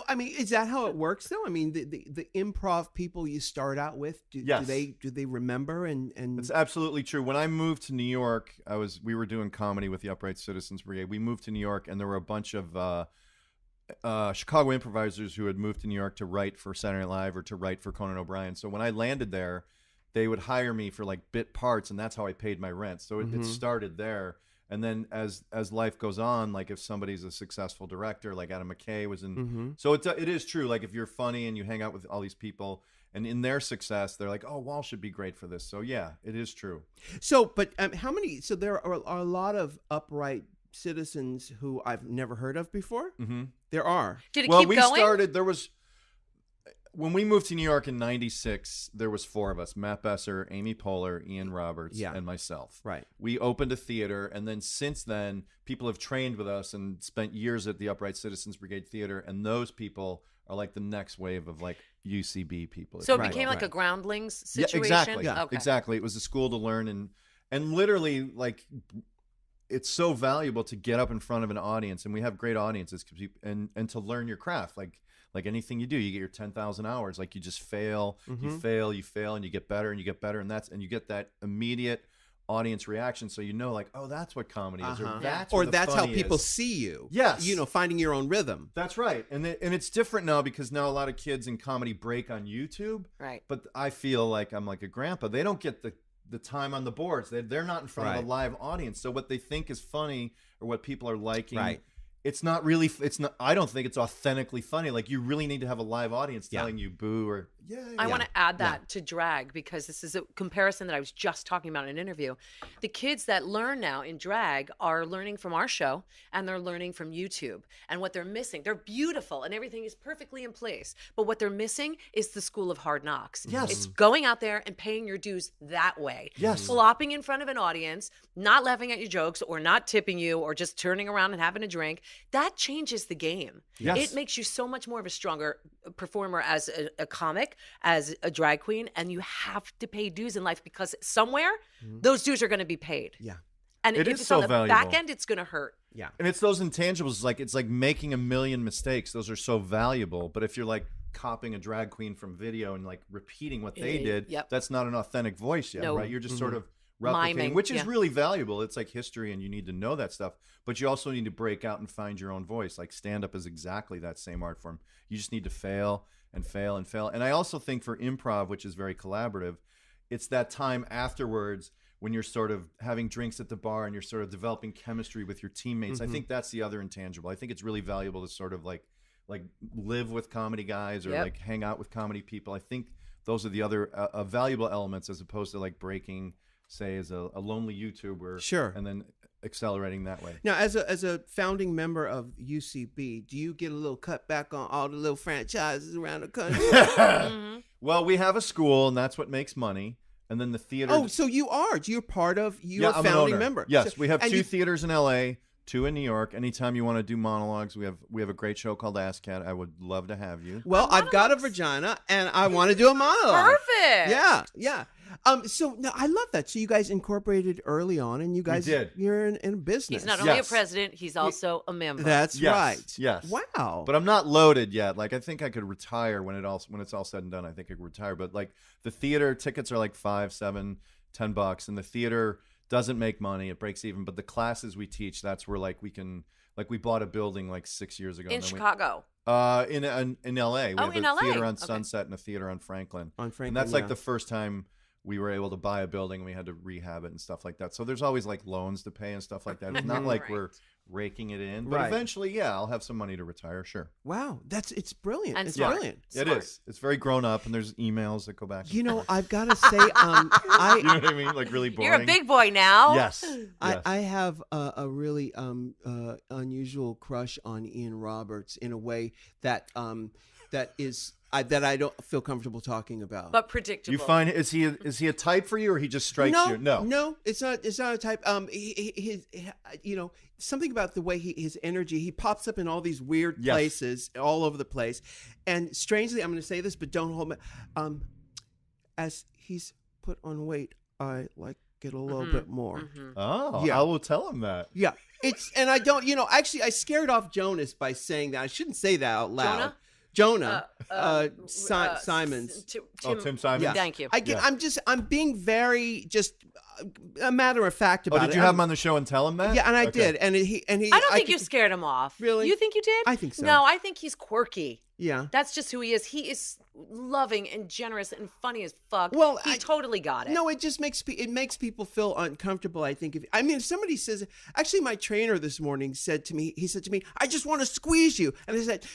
I mean, is that how it works though? I mean, the improv people you start out with, do they remember and It's absolutely true. When I moved to New York, we were doing comedy with the Upright Citizens Brigade. We moved to New York, and there were a bunch of Chicago improvisers who had moved to New York to write for Saturday Night Live or to write for Conan O'Brien. So when I landed there, they would hire me for like bit parts, and that's how I paid my rent. So it started there. And then as life goes on, like if somebody's a successful director, like Adam McKay was in. So it is true. Like if you're funny and you hang out with all these people, and in their success, they're like, oh, Walsh should be great for this. So yeah, it is true. So, but how many? So there are a lot of upright citizens who I've never heard of before. There are. Did it Well, keep we going? started. There was. When we moved to New York in '96, there was 4 of us: Matt Besser, Amy Poehler, Ian Roberts, and myself. Right. We opened a theater, and then since then, people have trained with us and spent years at the Upright Citizens Brigade Theater, and those people are like the next wave of like UCB people. So it became like a groundlings situation? Exactly. Okay. Exactly. It was a school to learn, and literally like it's so valuable to get up in front of an audience, and we have great audiences, and to learn your craft. Like anything you do, you get your 10,000 hours. Like you just fail, you fail, and you get better and you get better, and you get that immediate audience reaction. So you know, like, oh, that's what comedy is, or that's how people see you. Yes, finding your own rhythm. That's right, and it's different now because now a lot of kids in comedy break on YouTube. Right. But I feel like I'm like a grandpa. They don't get the time on the boards. They're not in front of a live audience. So what they think is funny or what people are liking. Right. It's not really. It's not. I don't think it's authentically funny. Like you really need to have a live audience telling you boo or I want to add that to drag because this is a comparison that I was just talking about in an interview. The kids that learn now in drag are learning from our show and they're learning from YouTube. And what they're missing, they're beautiful and everything is perfectly in place. But what they're missing is the school of hard knocks. Yes. It's going out there and paying your dues that way. Yes. Flopping in front of an audience, not laughing at your jokes or not tipping you or just turning around and having a drink. That changes the game. Yes. It makes you so much more of a stronger performer as a comic, as a drag queen, and you have to pay dues in life because somewhere those dues are going to be paid. Yeah. And It if is it's so on the valuable. back end, it's going to hurt. Yeah. And it's those intangibles. It's like making a million mistakes. Those are so valuable. But if you're like copying a drag queen from video and like repeating what they did, that's not an authentic voice yet, No. right? You're just sort of replicating, Miming, which is really valuable. It's like history and you need to know that stuff. But you also need to break out and find your own voice. Like stand-up is exactly that same art form. You just need to fail and fail and fail. And I also think for improv, which is very collaborative, it's that time afterwards when you're sort of having drinks at the bar and you're sort of developing chemistry with your teammates. I think that's the other intangible. I think it's really valuable to sort of like live with comedy guys or like hang out with comedy people. I think those are the other valuable elements as opposed to like breaking, say, as a lonely YouTuber. Sure. And then accelerating that way. Now, as a founding member of UCB, do you get a little cutback on all the little franchises around the country? Well, we have a school, and that's what makes money. And then the theater. Oh, so you're part of, you're a I'm an founding owner. member. Yes, So- we have and 2 you- theaters in LA, 2 in New York. Anytime you want to do monologues, we have a great show called Ask Cat. I would love to have you. Well, I've got a vagina, and I want to do a monologue. Perfect. Yeah. So no, I love that. So you guys incorporated early on, and you guys did. You're in a business. He's not only a Yes. president, he's also a member. That's Yes, right. yes. Wow. But I'm not loaded yet. Like I think I could retire when it's all said and done. I think I could retire. But like the theater tickets are like $5, $7, $10, and the theater doesn't make money. It breaks even. But the classes we teach, that's where like we can like we bought a building like 6 years ago. in and then Chicago. In LA. We have in a LA. theater on Okay. Sunset and a theater on Franklin. On Franklin, And that's like yeah. the first time we were able to buy a building and we had to rehab it and stuff like that. So there's always like loans to pay and stuff like that. It's not like we're raking it in, but Right. eventually, yeah, I'll have some money to retire. Sure. Wow, it's brilliant. And It's smart. brilliant. It is. It's very grown up and there's emails that go back. And You know, forth. I've got to say, you know what I mean? Like really boring. You're a big boy now. Yes. I have a really unusual crush on Ian Roberts in a way that that I don't feel comfortable talking about. But predictable. You find is he a type for you or he just strikes you? No, it's not a type. His something about the way his energy. He pops up in all these weird Yes. places, all over the place, and strangely, I'm going to say this, but don't hold me. As he's put on weight, I like it a little bit more. Oh, Yeah. I will tell him that. Yeah, and I don't. Actually, I scared off Jonas by saying that. I shouldn't say that out loud. Jonah, Simons. Tim Simons. Yeah. Thank you. I'm being very just a matter of fact about it. Did you have him on the show and tell him that? Yeah, and I Okay. did, and he. I don't think you scared him off. Really? You think you did? I think so. No, I think he's quirky. Yeah. That's just who he is. He is loving and generous and funny as fuck. Well, he totally got it. No, it just makes people feel uncomfortable. I think if somebody says, actually, my trainer this morning said to me, I just want to squeeze you, and I said,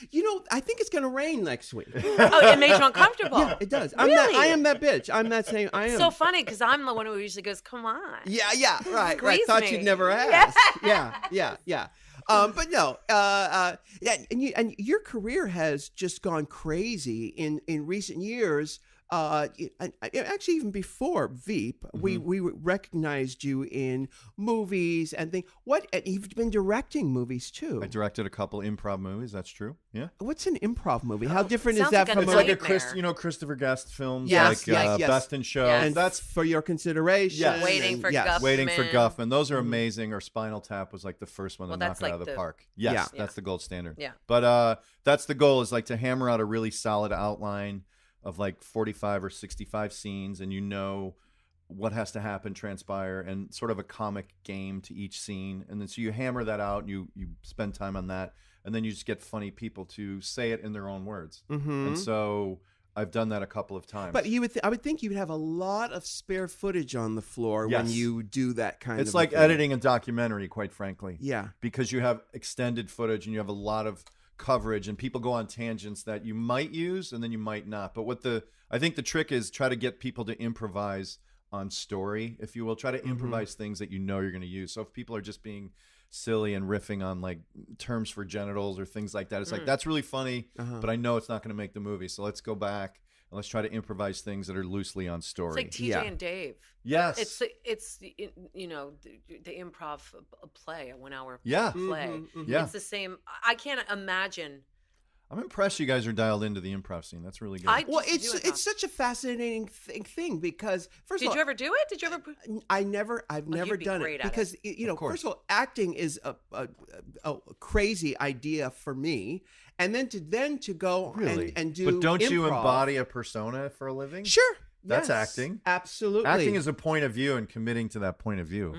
I think it's going to rain next week. Oh, it made you uncomfortable. Yeah, it does. Really? I am that bitch. I'm that same. I am. So funny because I'm the one who usually goes, "Come on." Yeah, right. Squeeze Thought me. you'd never ask. Yeah. But no, and your career has just gone crazy in recent years. Actually, even before Veep, we recognized you in movies and things. And you've been directing movies too. I directed a couple improv movies. That's true. Yeah. What's an improv movie? How different is sounds that like from a It's like nightmare. Christopher Guest films, Yes, like yes. Best in Show. Yes. And That's for your consideration. Yes. Waiting for yes. Guff. Waiting for Man. Guffman. Those are amazing. Or Spinal Tap was like the first one to Well, knock that's it out like of the the- park. Yes, Yeah. that's the gold standard. Yeah. But that's the goal, is like to hammer out a really solid outline of like 45 or 65 scenes, and what has to happen, transpire, and sort of a comic game to each scene. And then so you hammer that out, you spend time on that, and then you just get funny people to say it in their own words. Mm-hmm. And so I've done that a couple of times. But I would think you would have a lot of spare footage on the floor when Yes. you do that kind of. it's like thing. editing a documentary, quite frankly. Yeah. Because you have extended footage and you have a lot of coverage, and people go on tangents that you might use and then you might not. But I think the trick is try to get people to improvise on story, if you will. Try to improvise things that you're going to use. So if people are just being silly and riffing on like terms for genitals or things like that, it's like, that's really funny, but I know it's not going to make the movie. So let's go back and let's try to improvise things that are loosely on story. It's like TJ and Dave. Yes. It's the improv play, a 1 hour Yeah. play. Yeah. It's the same. I can't imagine. I'm impressed you guys are dialed into the improv scene. That's really good. Well, just do it, it's such a fascinating thing because first Did of all, you ever do it? Did you ever? I've never be done great it at because first of all, acting is a crazy idea for me, and then to go Really? and do. But don't you improv. embody a persona for a living? Sure, That's yes, acting. Absolutely, Acting is a point of view and committing to that point of view.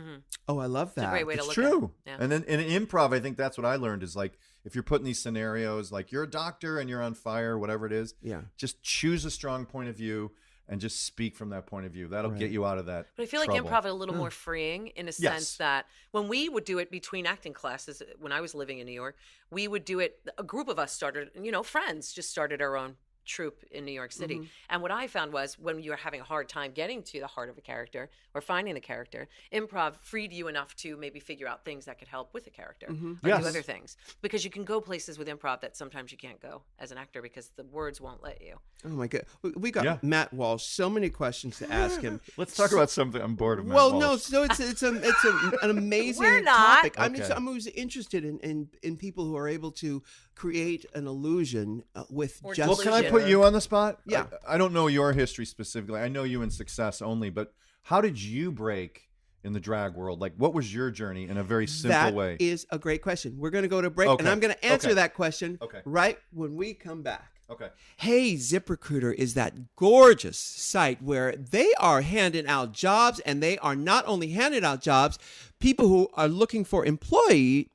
Oh, I love that. It's a great way to It's look true. at it. Yeah. And then in improv, I think that's what I learned is like, if you're put in these scenarios, like you're a doctor and you're on fire, whatever it is, Yeah. just choose a strong point of view and just speak from that point of view. That'll get you out of that. But I feel like trouble. improv is a little more freeing in a sense that when we would do it between acting classes, when I was living in New York, we would do it. A group of us started, friends just started our own troupe in New York City. And what I found was when you were having a hard time getting to the heart of a character or finding the character, improv freed you enough to maybe figure out things that could help with the character or Yes. do other things. Because you can go places with improv that sometimes you can't go as an actor because the words won't let you. Oh my god, we got Yeah. Matt Walsh. So many questions to ask him. Let's talk about something. I'm bored of Matt Well, Walsh. no, so it's an amazing We're not. topic. Okay. I'm always interested in people who are able to create an illusion with Or just. Well, can I put you on the spot? Yeah. I don't know your history specifically. I know you in success only, but how did you break in the drag world? Like, what was your journey in a very simple way? That is a great question. We're going to go to break, Okay. and I'm going to answer Okay. that question Okay. right when we come back. Okay. Hey, ZipRecruiter is that gorgeous site where they are handing out jobs, and they are not only handing out jobs, people who are looking for employees.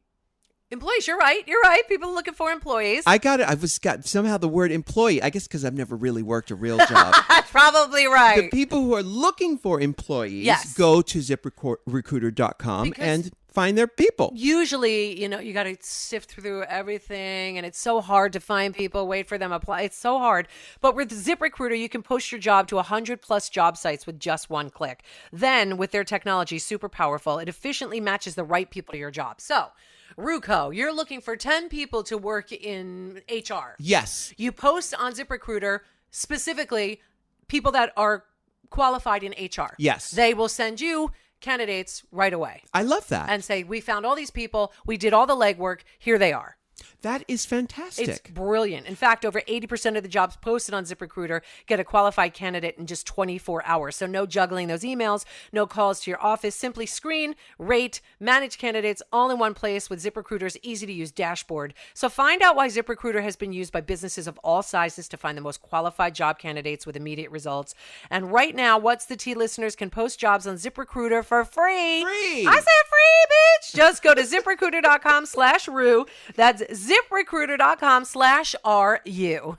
Employees, you're right. People are looking for employees. I got it. Got somehow the word employee. I guess because I've never really worked a real job. That's probably The right. people who are looking for employees Yes. go to ZipRecruiter.com Because- and find their people. Usually, you got to sift through everything, and it's so hard to find people, wait for them, apply. It's so hard. But with ZipRecruiter, you can post your job to 100+ job sites with just one click. Then, with their technology, super powerful, it efficiently matches the right people to your job. So, Ruco, you're looking for 10 people to work in HR. Yes. You post on ZipRecruiter specifically people that are qualified in HR. Yes. They will send you candidates right away I love that. and say, we found all these people, we did all the legwork, here they are. That is fantastic. It's brilliant. In fact, over 80% of the jobs posted on ZipRecruiter get a qualified candidate in just 24 hours. So no juggling those emails, no calls to your office. Simply screen, rate, manage candidates all in one place with ZipRecruiter's easy-to-use dashboard. So find out why ZipRecruiter has been used by businesses of all sizes to find the most qualified job candidates with immediate results. And right now, What's the Tea listeners can post jobs on ZipRecruiter for free. Free. I said free, bitch. Just go to ZipRecruiter.com/Rue. That's ziprecruiter.com/RU.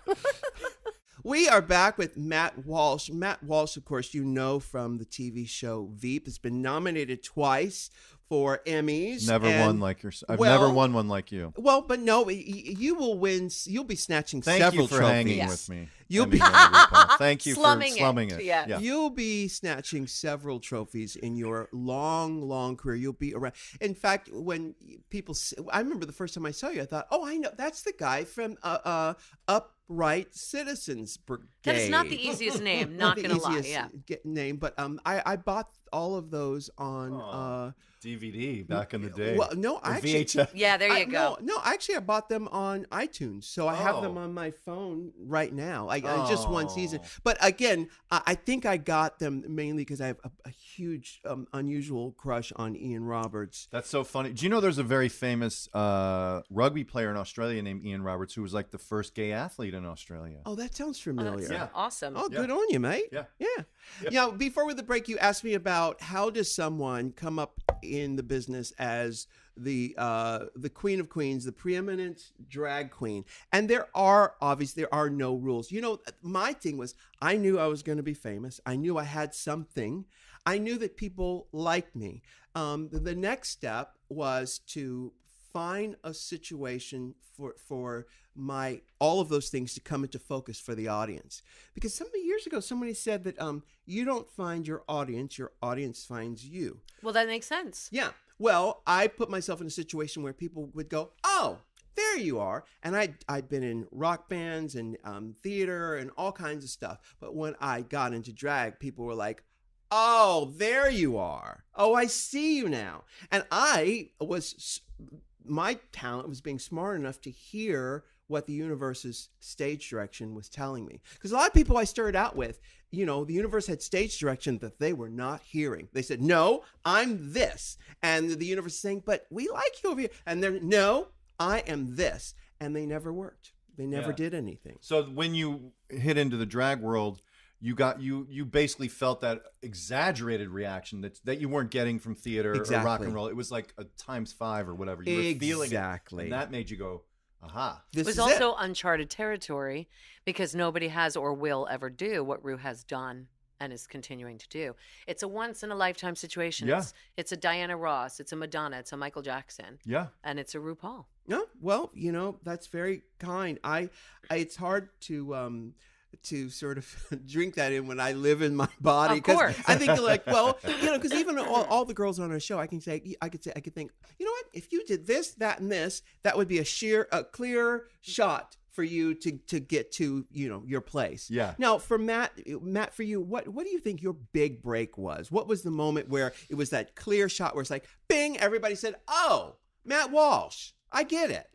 We are back with Matt Walsh. Matt Walsh, of course, you know from the TV show Veep. It's been nominated twice for Emmys. Never won like yourself. I've never won one like you. Well, but no, you will win. You'll be snatching Thank several you for trophies. hanging Yes. with me. You'll be Thank you Slumming for slumming it. Yeah. You'll be snatching several trophies in your long career. You'll be around. In fact, when people, I remember the first time I saw you, I thought, oh, I know, that's the guy from Upright Citizens Brigade. That is not the easiest name, not the going to lie. easiest Yeah. name, but I bought all of those on DVD back in the day. Well, no, Or actually, VHS. Yeah, there you go. No, actually, I bought them on iTunes, so I have them on my phone right now. I just one season, but again, I think I got them mainly because I have a huge, unusual crush on Ian Roberts. That's so funny. Do you know there's a very famous rugby player in Australia named Ian Roberts who was like the first gay athlete in Australia? Oh, that sounds familiar. That's awesome. Oh, good on you, mate. Yeah. Now, before the break, you asked me about how does someone come up in the business as the queen of queens, the preeminent drag queen, and there are no rules. You know, my thing was I knew I was going to be famous. I knew I had something. I knew that people liked me. The next step was to find a situation for all of those things to come into focus for the audience. Because so many years ago, somebody said that you don't find your audience finds you. Well, that makes sense. Yeah. Well, I put myself in a situation where people would go, oh, there you are. And I'd been in rock bands and theater and all kinds of stuff. But when I got into drag, people were like, oh, there you are. Oh, I see you now. And my talent was being smart enough to hear what the universe's stage direction was telling me. Because a lot of people I started out with, you know, the universe had stage direction that they were not hearing. They said, no, I'm this. And the universe is saying, but we like you over here. And they're, no, I am this. And they never worked. They never did anything. So when you hit into the drag world, you basically felt that exaggerated reaction that you weren't getting from theater or rock and roll. It was like a ×5 or whatever. You were feeling it. And that made you go, aha. It was also uncharted territory because nobody has or will ever do what Ru has done and is continuing to do. It's a once-in-a-lifetime situation. Yeah. It's a Diana Ross. It's a Madonna. It's a Michael Jackson. Yeah. And it's a RuPaul. No, well, you know, that's very kind. It's hard to sort of drink that in when I live in my body. Of course. I think like, well, you know, because even all the girls on our show, I could think, you know what? If you did this, that, and this, that would be a clear shot for you to get to, you know, your place. Yeah. Now, for Matt, for you, what do you think your big break was? What was the moment where it was that clear shot where it's like, bing, everybody said, oh, Matt Walsh, I get it.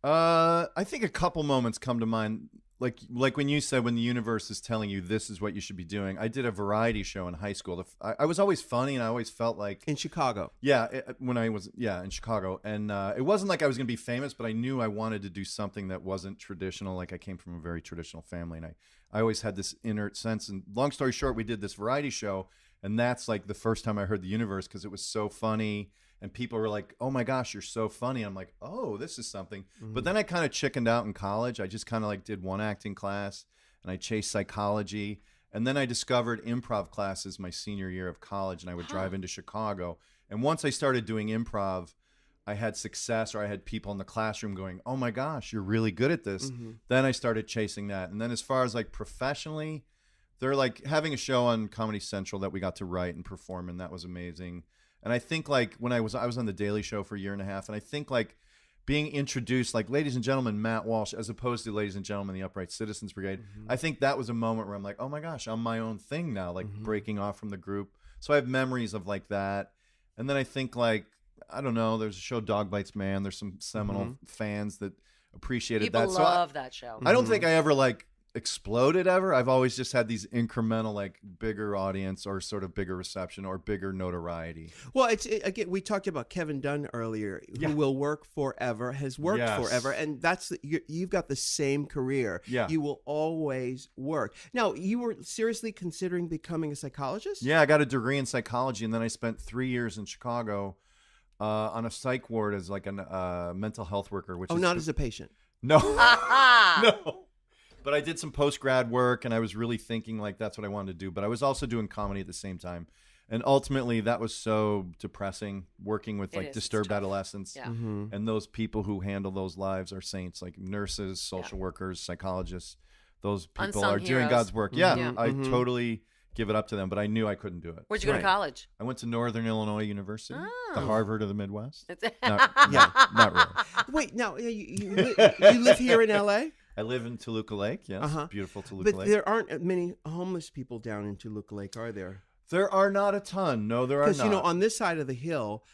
I think a couple moments come to mind. Like when you said when the universe is telling you this is what you should be doing. I did a variety show in high school. I was always funny, and I always felt like In Chicago. Yeah, when I was in Chicago, and it wasn't like I was going to be famous, but I knew I wanted to do something that wasn't traditional. Like I came from a very traditional family, and I always had this inert sense. And long story short, we did this variety show, and that's like the first time I heard the universe because it was so funny. And people were like, oh my gosh, you're so funny. And I'm like, oh, this is something. Mm-hmm. But then I kind of chickened out in college. I just kind of like did one acting class and I chased psychology. And then I discovered improv classes my senior year of college, and I would drive into Chicago. And once I started doing improv, I had success, or I had people in the classroom going, oh my gosh, you're really good at this. Mm-hmm. Then I started chasing that. And then as far as like professionally, they're like having a show on Comedy Central that we got to write and perform, and that was amazing. And I think like when I was on the Daily Show for a year and a half, and I think like being introduced, like, ladies and gentlemen, Matt Walsh, as opposed to ladies and gentlemen, the Upright Citizens Brigade, I think that was a moment where I'm like, oh my gosh, I'm my own thing now, like breaking off from the group. So I have memories of like that. And then I think like, I don't know, there's a show Dog Bites Man. There's some seminal fans that appreciated People that. love that show. I don't think I ever like exploded ever. I've always just had these incremental, like bigger audience or sort of bigger reception or bigger notoriety. Well, again, we talked about Kevin Dunn earlier, who will work forever, has worked forever, and you've got the same career. Yeah. You will always work. Now, you were seriously considering becoming a psychologist? Yeah, I got a degree in psychology, and then I spent 3 years in Chicago on a psych ward as like a mental health worker. Which not as a patient. No, no. But I did some post-grad work, and I was really thinking like that's what I wanted to do. But I was also doing comedy at the same time. And ultimately, that was so depressing, working with like disturbed adolescents. Yeah. And those people who handle those lives are saints, like nurses, social workers, psychologists. Those people Unsung are doing heroes. God's work. Yeah, I totally give it up to them, but I knew I couldn't do it. Where'd you go to college? I went to Northern Illinois University, the Oh. Harvard of the Midwest. Yeah. Not really. Wait, now you live here in L.A.? I live in Toluca Lake. Yes, beautiful Toluca But Lake. there aren't many homeless people down in Toluca Lake, are there? There are not a ton. No, there are not. Because on this side of the hill,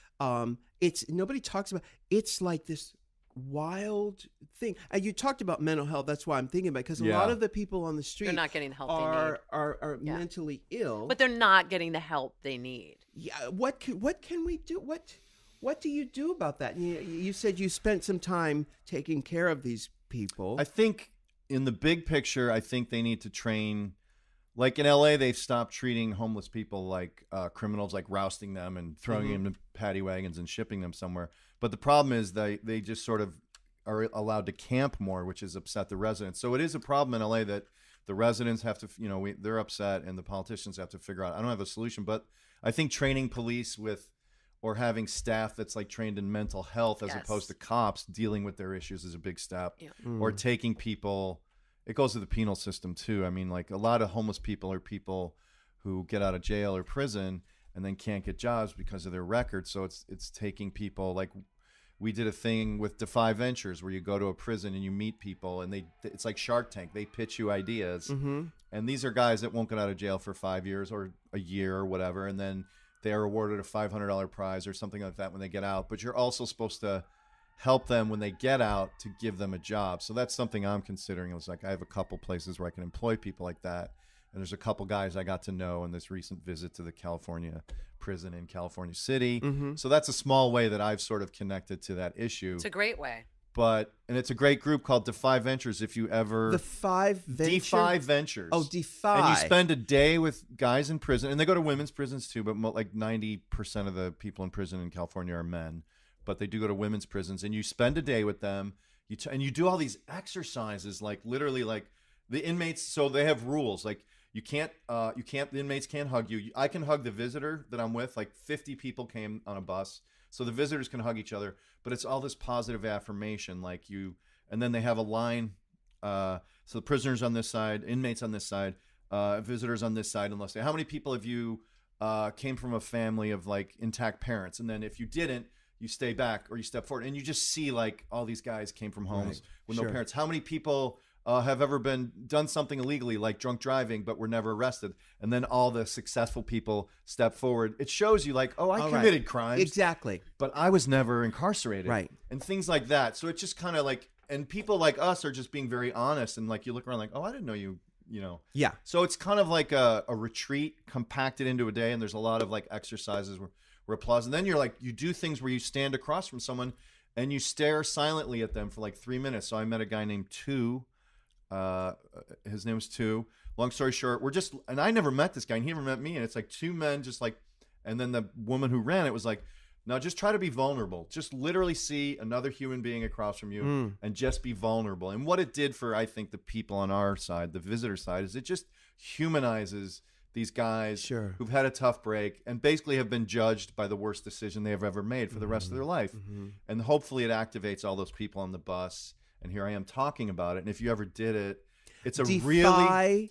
it's nobody talks about. It's like this wild thing. And you talked about mental health. That's why I'm thinking about it, because a lot of the people on the street They're not getting the help are mentally ill. but they're not getting the help they need. Yeah. What can we do? What do you do about that? You said you spent some time taking care of these people. I think in the big picture, I think they need to train. Like in LA, they've stopped treating homeless people like criminals, like rousting them and throwing them in paddy wagons and shipping them somewhere. But the problem is they just sort of are allowed to camp more, which has upset the residents. So it is a problem in LA that the residents have to, they're upset and the politicians have to figure out. I don't have a solution, but I think training police or having staff that's like trained in mental health as opposed to cops dealing with their issues is a big step. Yeah. Or taking people. It goes to the penal system too. I mean, like a lot of homeless people are people who get out of jail or prison and then can't get jobs because of their record. So it's taking people, like we did a thing with Defy Ventures where you go to a prison and you meet people and it's like Shark Tank. They pitch you ideas. And these are guys that won't get out of jail for 5 years or a year or whatever. And then they are awarded a $500 prize or something like that when they get out. But you're also supposed to help them when they get out to give them a job. So that's something I'm considering. It was like I have a couple places where I can employ people like that. And there's a couple guys I got to know in this recent visit to the California prison in California City. So that's a small way that I've sort of connected to that issue. It's a great way. And it's a great group called Defy Ventures. If you ever Defy Ventures. Oh, Defy. And you spend a day with guys in prison, and they go to women's prisons too. But like 90% of the people in prison in California are men. But they do go to women's prisons, and you spend a day with them. And you do all these exercises, like literally, like the inmates. So they have rules, like the inmates can't hug you. I can hug the visitor that I'm with. Like 50 people came on a bus, so the visitors can hug each other. But it's all this positive affirmation, like and then they have a line. So the prisoners on this side, inmates on this side, visitors on this side, and they'll say, how many people have you came from a family of like intact parents? And then if you didn't, you stay back or you step forward, and you just see like all these guys came from homes with no parents. How many people have ever done something illegally, like drunk driving, but were never arrested? And then all the successful people step forward. It shows you like, oh, I committed crimes. Exactly. But I was never incarcerated. Right. And things like that. So it's just kind of like, and people like us are just being very honest. And like, you look around like, oh, I didn't know you know. Yeah. So it's kind of like a retreat compacted into a day. And there's a lot of like exercises where applause. And then you're like, you do things where you stand across from someone and you stare silently at them for like 3 minutes. So I met a guy named Tu. His name was Tu. Long story short, and I never met this guy and he never met me. And it's like two men just like, and then the woman who ran it was like, now just try to be vulnerable. Just literally see another human being across from you and just be vulnerable. And what it did for, I think, the people on our side, the visitor side, is it just humanizes these guys who've had a tough break and basically have been judged by the worst decision they have ever made for the rest of their life. And hopefully it activates all those people on the bus. And here I am talking about it. And if you ever did it, it's a Defy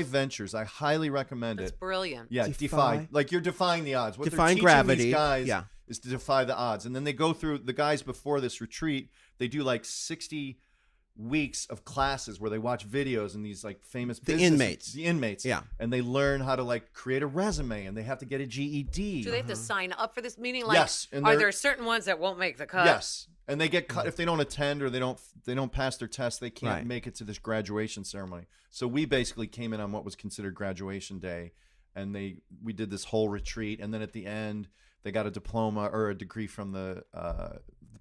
Ventures. I highly recommend it. It's brilliant. Yeah, defy. Like you're defying the odds. What defying they're teaching gravity. These guys is to defy the odds. And then they go through, the guys before this retreat, they do like 60 weeks of classes where they watch videos and these like famous the inmates, and they learn how to like create a resume, and they have to get a GED. Do they have to sign up for this meeting? Like, yes. And are there certain ones that won't make the cut? Yes, and they get cut if they don't attend or they don't pass their test. They can't make it to this graduation ceremony. So we basically came in on what was considered graduation day, and we did this whole retreat, and then at the end they got a diploma or a degree from the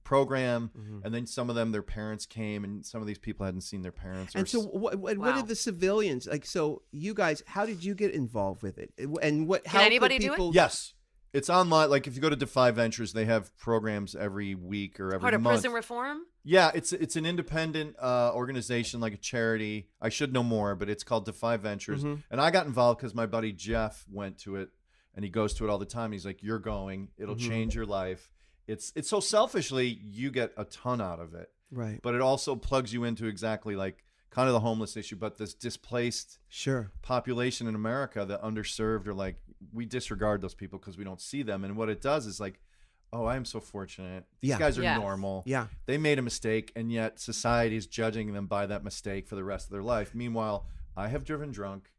program, and then some of them, their parents came, and some of these people hadn't seen their parents. And so what did the civilians, like, so you guys, how did you get involved with it? And how anybody could people do it? Yes. It's online. Like if you go to Defy Ventures, they have programs every week or every Part of month. prison reform? Yeah, it's an independent organization, like a charity. I should know more, but it's called Defy Ventures. And I got involved because my buddy Jeff went to it, and he goes to it all the time. He's like, "You're going. It'll change your life." It's so selfishly, you get a ton out of it. Right. But it also plugs you into exactly like kind of the homeless issue, but this displaced population in America, the underserved, or like we disregard those people because we don't see them. And what it does is like, oh, I am so fortunate. These guys are normal. Yeah. They made a mistake, and yet society is judging them by that mistake for the rest of their life. Meanwhile, I have driven drunk.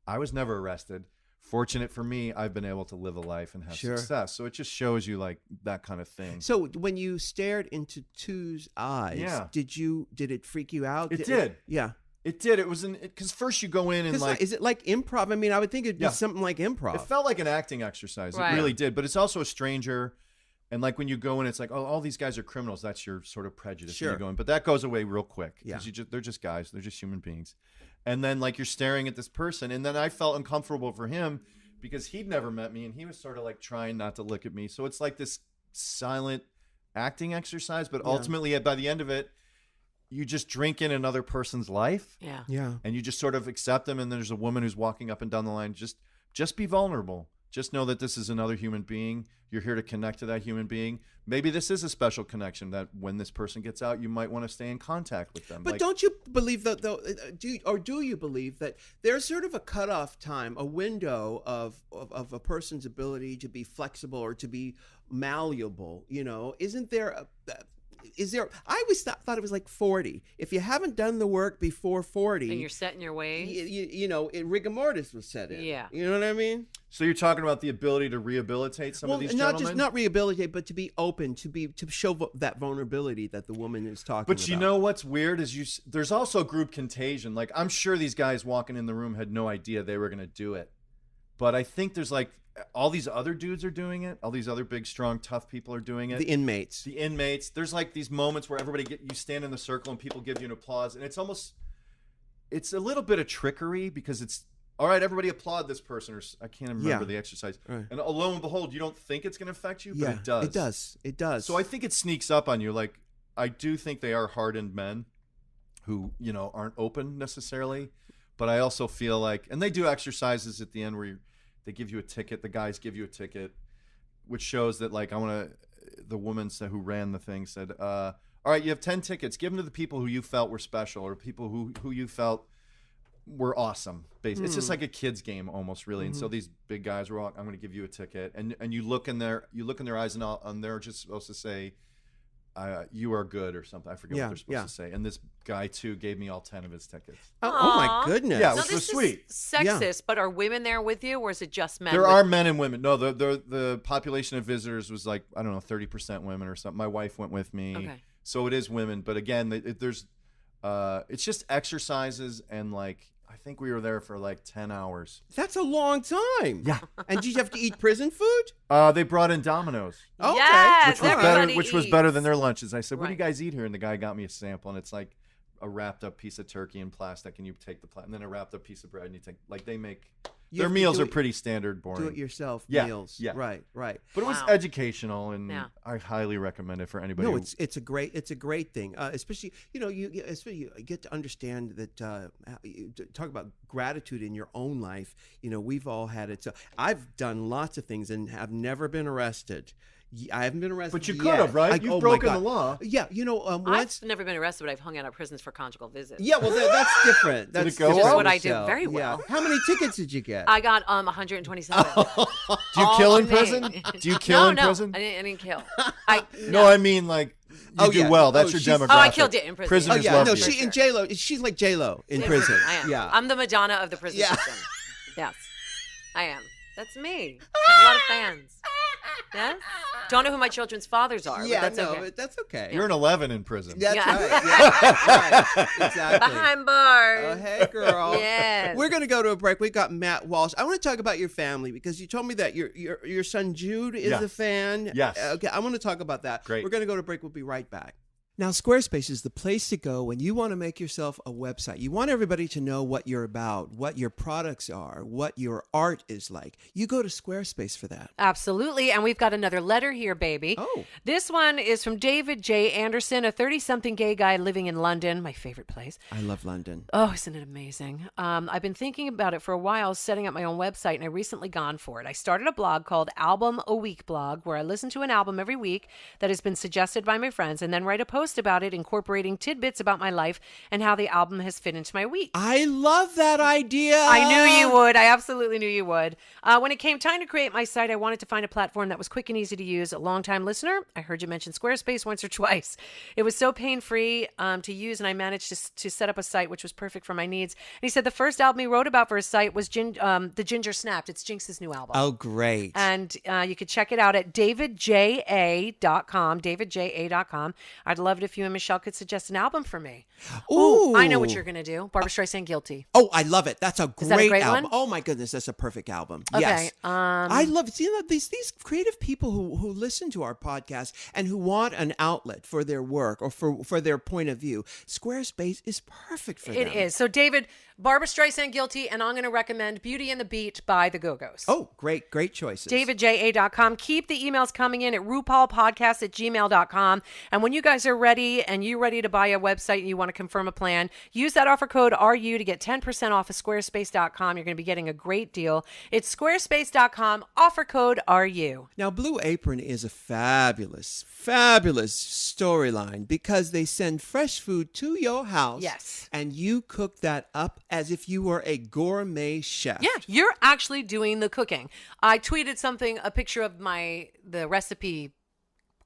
I was never arrested. Fortunate for me, I've been able to live a life and have success. So it just shows you like that kind of thing. So when you stared into Tu's eyes, did it freak you out? It did. Yeah. It did. It was because first you go in and like, is it like improv? I mean, I would think it'd be something like improv. It felt like an acting exercise. It really did. But it's also a stranger. And like when you go in, it's like, oh, all these guys are criminals. That's your sort of prejudice. Sure. When you go in. But that goes away real quick. Because they're just guys. They're just human beings. And then like you're staring at this person. And then I felt uncomfortable for him because he'd never met me. And he was sort of like trying not to look at me. So it's like this silent acting exercise. But ultimately, by the end of it, you just drink in another person's life. Yeah. Yeah. And you just sort of accept them. And there's a woman who's walking up and down the line. Just be vulnerable. Just know that this is another human being. You're here to connect to that human being. Maybe this is a special connection that when this person gets out, you might want to stay in contact with them. But don't you believe that, though? Do you believe that there's sort of a cutoff time, a window of a person's ability to be flexible or to be malleable? You know, isn't there is there? I always thought it was like 40. If you haven't done the work before 40, and you're set in your ways, you know, rigor mortis was set in. Yeah, you know what I mean. So you're talking about the ability to rehabilitate some of these gentlemen? Not rehabilitate, but to be open, to show that vulnerability that the woman is talking about. But you know what's weird is there's also group contagion. Like I'm sure these guys walking in the room had no idea they were going to do it. But I think there's like all these other dudes are doing it. All these other big, strong, tough people are doing it. The inmates. There's like these moments where you stand in the circle and people give you an applause. And it's a little bit of trickery because it's, all right, everybody applaud this person. Or I can't remember the exercise. Right. And lo and behold, you don't think it's going to affect you, but it does. It does. It does. So I think it sneaks up on you. Like, I do think they are hardened men who, you know, aren't open necessarily. But I also feel like, and they do exercises at the end where they give you a ticket. The guys give you a ticket, which shows that, like, the woman who ran the thing said, all right, you have 10 tickets. Give them to the people who you felt were special or people who you felt were awesome. Basically. It's just like a kid's game almost, really. And so these big guys were all, I'm going to give you a ticket. And you look in their eyes and they're just supposed to say, you are good or something. I forget what they're supposed to say. And this guy too gave me all 10 of his tickets. Oh my goodness. Yeah, which was sweet. Sexist, but are women there with you, or is it just men? There are men and women. No, the population of visitors was like, I don't know, 30% women or something. My wife went with me. Okay. So it is women, but again, it's just exercises and like, I think we were there for like 10 hours. That's a long time. Yeah. And did you have to eat prison food? They brought in Domino's. Okay. Yes, which was better than their lunches. I said, what do you guys eat here? And the guy got me a sample, and it's like a wrapped up piece of turkey in plastic, and you take the and then a wrapped up piece of bread, and you take, like, they make their meals are pretty standard, boring. Do it yourself meals. Yeah. Right. But it was educational, and I highly recommend it for anybody. No, it's a great thing. Especially, you know, you get to understand that talk about gratitude in your own life. You know, we've all had it. So I've done lots of things and have never been arrested. I haven't been arrested. But you could have, right? You've broken the law. Yeah, you know, I've never been arrested, but I've hung out at prisons for conjugal visits. Yeah, well, that's different. That's what I do very well. Yeah. How many tickets did you get? I got 127. Do you kill in prison? Do you kill in prison? I didn't kill. No, I mean like. You do well. That's your demographic. Oh, I killed it in prison. Prisoners love you. She in J-Lo. She's like J-Lo in prison. I am. Yeah, I'm the Madonna of the prison system. Yes, I am. That's me. I have a lot of fans. Yes? Don't know who my children's fathers are. Yeah, but that's okay. But that's okay. You're an 11 in prison. That's right. Yeah, right. Exactly. Behind bars. Oh, hey, girl. Yes. We're going to go to a break. We got Matt Walsh. I want to talk about your family because you told me that your son Jude is a fan. Yes. Okay, I want to talk about that. Great. We're going to go to break. We'll be right back. Now, Squarespace is the place to go when you want to make yourself a website. You want everybody to know what you're about, what your products are, what your art is like. You go to Squarespace for that. Absolutely. And we've got another letter here, baby. Oh. This one is from David J. Anderson, a 30-something gay guy living in London, my favorite place. I love London. Oh, isn't it amazing? I've been thinking about it for a while, setting up my own website, and I recently gone for it. I started a blog called Album a Week Blog, where I listen to an album every week that has been suggested by my friends, and then write a post about it, incorporating tidbits about my life and how the album has fit into my week. I love that idea. I knew you would. I absolutely knew you would. When it came time to create my site, I wanted to find a platform that was quick and easy to use. A longtime listener, I heard you mention Squarespace once or twice. It was so pain-free to use, and I managed to set up a site which was perfect for my needs. And he said the first album he wrote about for his site was The Ginger Snapped. It's Jinx's new album. Oh, great. And you could check it out at davidja.com, davidja.com. I'd love it if you and Michelle could suggest an album for me. Ooh. I know what you're going to do. Barbra Streisand, Guilty. Oh, I love it. That's a Is that a great great album. one? Oh my goodness, that's a perfect album. Okay. Yes. I love it. See, these creative people who listen to our podcast and who want an outlet for their work or for their point of view. Squarespace is perfect for them. It is. So, David, Barbra Streisand, Guilty, and I'm going to recommend Beauty and the Beat by the Go-Go's. Oh, great choices. DavidJA.com. Keep the emails coming in at RuPaulPodcast@gmail.com. And when you guys are ready and you're ready to buy a website and you want to confirm a plan, use that offer code RU to get 10% off of Squarespace.com. You're going to be getting a great deal. It's Squarespace.com, offer code RU. Now, Blue Apron is a fabulous storyline because they send fresh food to your house. Yes. And you cook that up as if you were a gourmet chef. Yeah, you're actually doing the cooking. I tweeted a picture of the recipe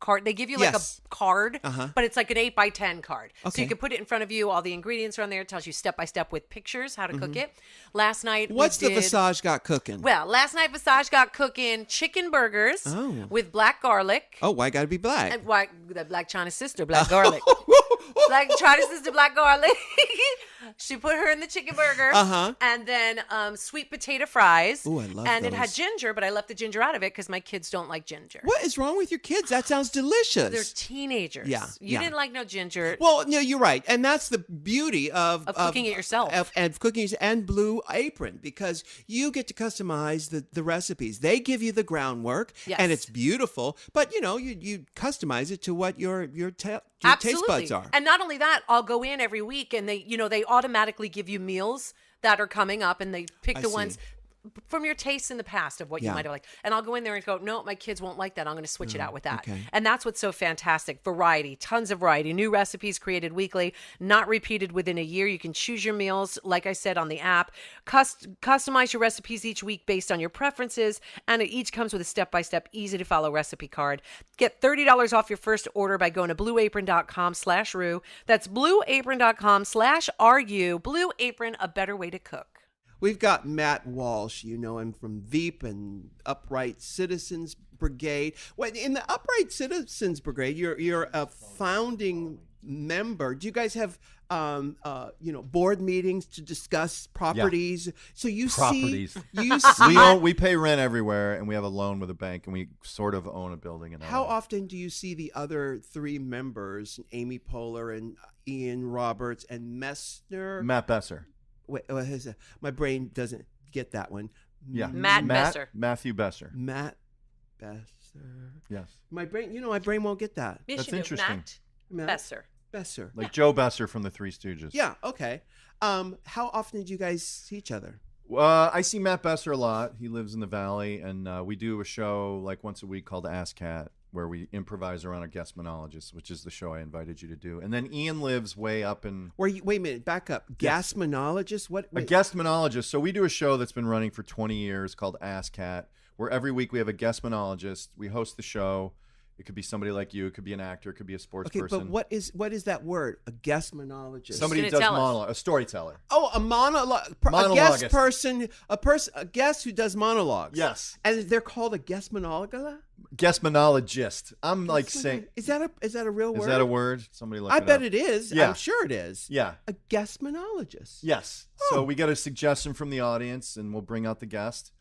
card. They give you like Yes. a card, but it's like an 8x10 card. So Okay. you can put it in front of you. All the ingredients are on there. It tells you step by step with pictures how to cook it. Last night, What's the we did, Visage got cooking? Well, last night Visage got cooking chicken burgers with black garlic. Oh, why got to be black? And why the Black China's sister, black garlic. Black China's sister, black garlic. She put her in the chicken burger. And then sweet potato fries. Ooh, I love And it those. had ginger, but I left the ginger out of it because my kids don't like ginger. What is wrong with your kids? That sounds delicious. They're teenagers. Yeah, You yeah. didn't like no ginger. Well, no, you're right, and that's the beauty of cooking it yourself. and cooking it and Blue Apron, because you get to customize the recipes. They give you the groundwork, Yes. and it's beautiful. But you customize it to what your taste Absolutely. buds are. And not only that, I'll go in every week and they automatically give you meals that are coming up and they pick I the see. ones from your tastes in the past of what you Yeah. might have liked. And I'll go in there and go, no, my kids won't like that. I'm going to switch it out with that. okay. And that's what's so fantastic. Variety, tons of variety, new recipes created weekly, not repeated within a year. You can choose your meals, like I said, on the app, customize your recipes each week based on your preferences. And it each comes with a step-by-step, easy to follow recipe card. Get $30 off your first order by going to blueapron.com/Ru. That's blueapron.com/RU. Blue Apron, a better way to cook. We've got Matt Walsh. You know him from Veep and Upright Citizens Brigade. Well, in the Upright Citizens Brigade, you're a founding member. Do you guys have board meetings to discuss properties? So you Properties. see We pay rent everywhere, and we have a loan with a bank, and we sort of own a building in how LA. often do you see the other three members, Amy Poehler and Ian Roberts and Messner? Matt Besser. Wait, my brain doesn't get that one. Yeah. Matt Besser. Matthew Besser. Matt Besser. Yes. My brain won't get that. Yes, That's you do. interesting. Matt Besser. Besser. Like Joe Besser from the Three Stooges. Yeah. Okay. How often do you guys see each other? I see Matt Besser a lot. He lives in the Valley, and we do a show like once a week called Ask Cat, where we improvise around a guest monologist, which is the show I invited you to do. And then Ian lives way up in... Wait a minute. Back up. Gasmonologist? What? A Wait. guest monologist. So we do a show that's been running for 20 years called Ask Cat, where every week we have a guest monologist. We host the show. It could be somebody like you. It could be an actor. It could be a sports Okay, person. but what is that word? A gasmonologist. Somebody Gonna does tell us. monologue. A storyteller. Oh, a monologue. A guest Monologuist. person. A guest who does monologues. Yes. And they're called a guest monologist. Guest monologist. I'm like saying... Is that a real word? Is that a word? Somebody look I it bet up. it is. Yeah. I'm sure it is. Yeah. A gasmonologist. Yes. Oh. So we get a suggestion from the audience, and we'll bring out the guest,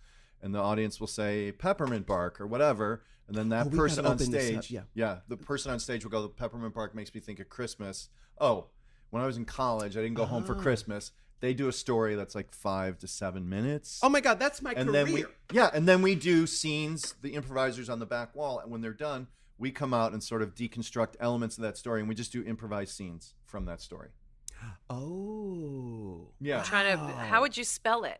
and the audience will say peppermint bark or whatever, And then that we person gotta on open this stage, up, the person on stage will go, the peppermint bark makes me think of Christmas. Oh, when I was in college, I didn't go home for Christmas. They do a story that's like 5 to 7 minutes. Oh my God, that's my and career. Then we do scenes, the improvisers on the back wall, and when they're done, we come out and sort of deconstruct elements of that story, and we just do improvised scenes from that story. Oh. Yeah. I'm trying to. How would you spell it?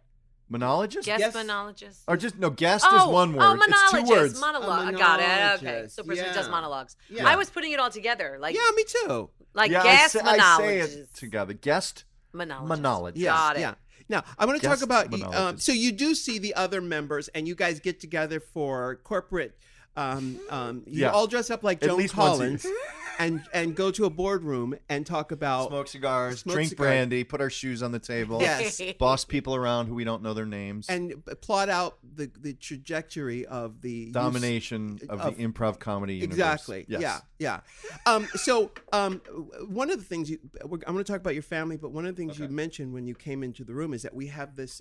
Monologist? Guest monologist. Or just, no, guest is one word. Oh, It's monologist. 2 words. Monologue. I got it. Okay. monologist. So person who does Yeah. monologues. Yeah. I was putting it all together. Like, Yeah, me too. like Yeah, guest I say monologist. it together. Guest monologist. Yeah, Got it. yeah. Now, I want to talk Guest about, monologist. so you do see the other members and you guys get together for corporate, you all dress up like At Joan least once a Collins and go to a boardroom and talk about. Smoke cigars, Smoke drink cigars. brandy, put our shoes on the table. Yes. Boss people around who we don't know their names. And plot out the trajectory of the Domination of the improv comedy universe. Exactly. Yes. Yeah. One of the things I'm going to talk about your family, but one of the things you mentioned when you came into the room is that we have this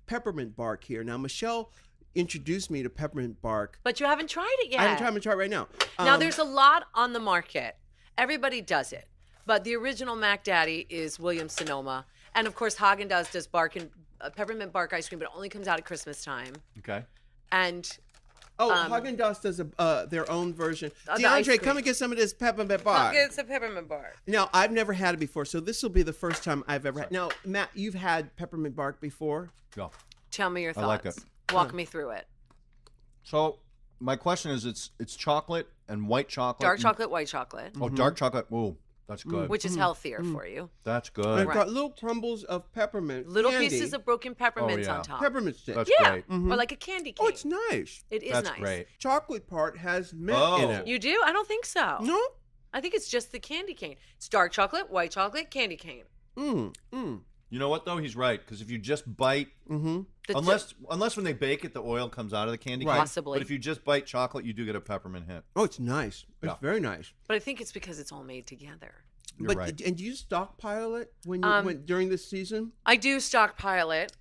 peppermint bark here. Now, Michelle introduced me to peppermint bark. But you haven't tried it yet. I haven't tried to try it right now. Now, there's a lot on the market. Everybody does it. But the original Mac Daddy is Williams Sonoma. And, of course, Haagen-Dazs does peppermint bark ice cream, but it only comes out at Christmas time. Okay. And Haagen-Dazs does their own version. the ice DeAndre, cream. come and get some of this peppermint bark. it's a peppermint bark. Now, I've never had it before, so this will be the first time I've ever had. Now, Matt, you've had peppermint bark before? Go. Tell me your thoughts. I like it. Walk me through it. So my question is, it's chocolate and white chocolate. Dark chocolate, white chocolate, Oh, dark chocolate. Ooh, that's good. which is healthier for you. That's And good. I've got little crumbles of peppermint. Little candy. pieces of broken peppermints yeah. on top. peppermint stick. That's yeah, great. or like a candy cane. Oh, it's nice. It is That's nice. great. Chocolate part has mint Oh. in it. You do? I don't think so. No? I think it's just the candy cane. It's dark chocolate, white chocolate, candy cane. You know what though? He's right, because if you just bite, The unless when they bake it, the oil comes out of the candy cane. Possibly. But if you just bite chocolate, you do get a peppermint hit. Oh, it's nice. It's Yeah. very nice. But I think it's because it's all made together. You're right. And do you stockpile it when you went during this season? I do stockpile it.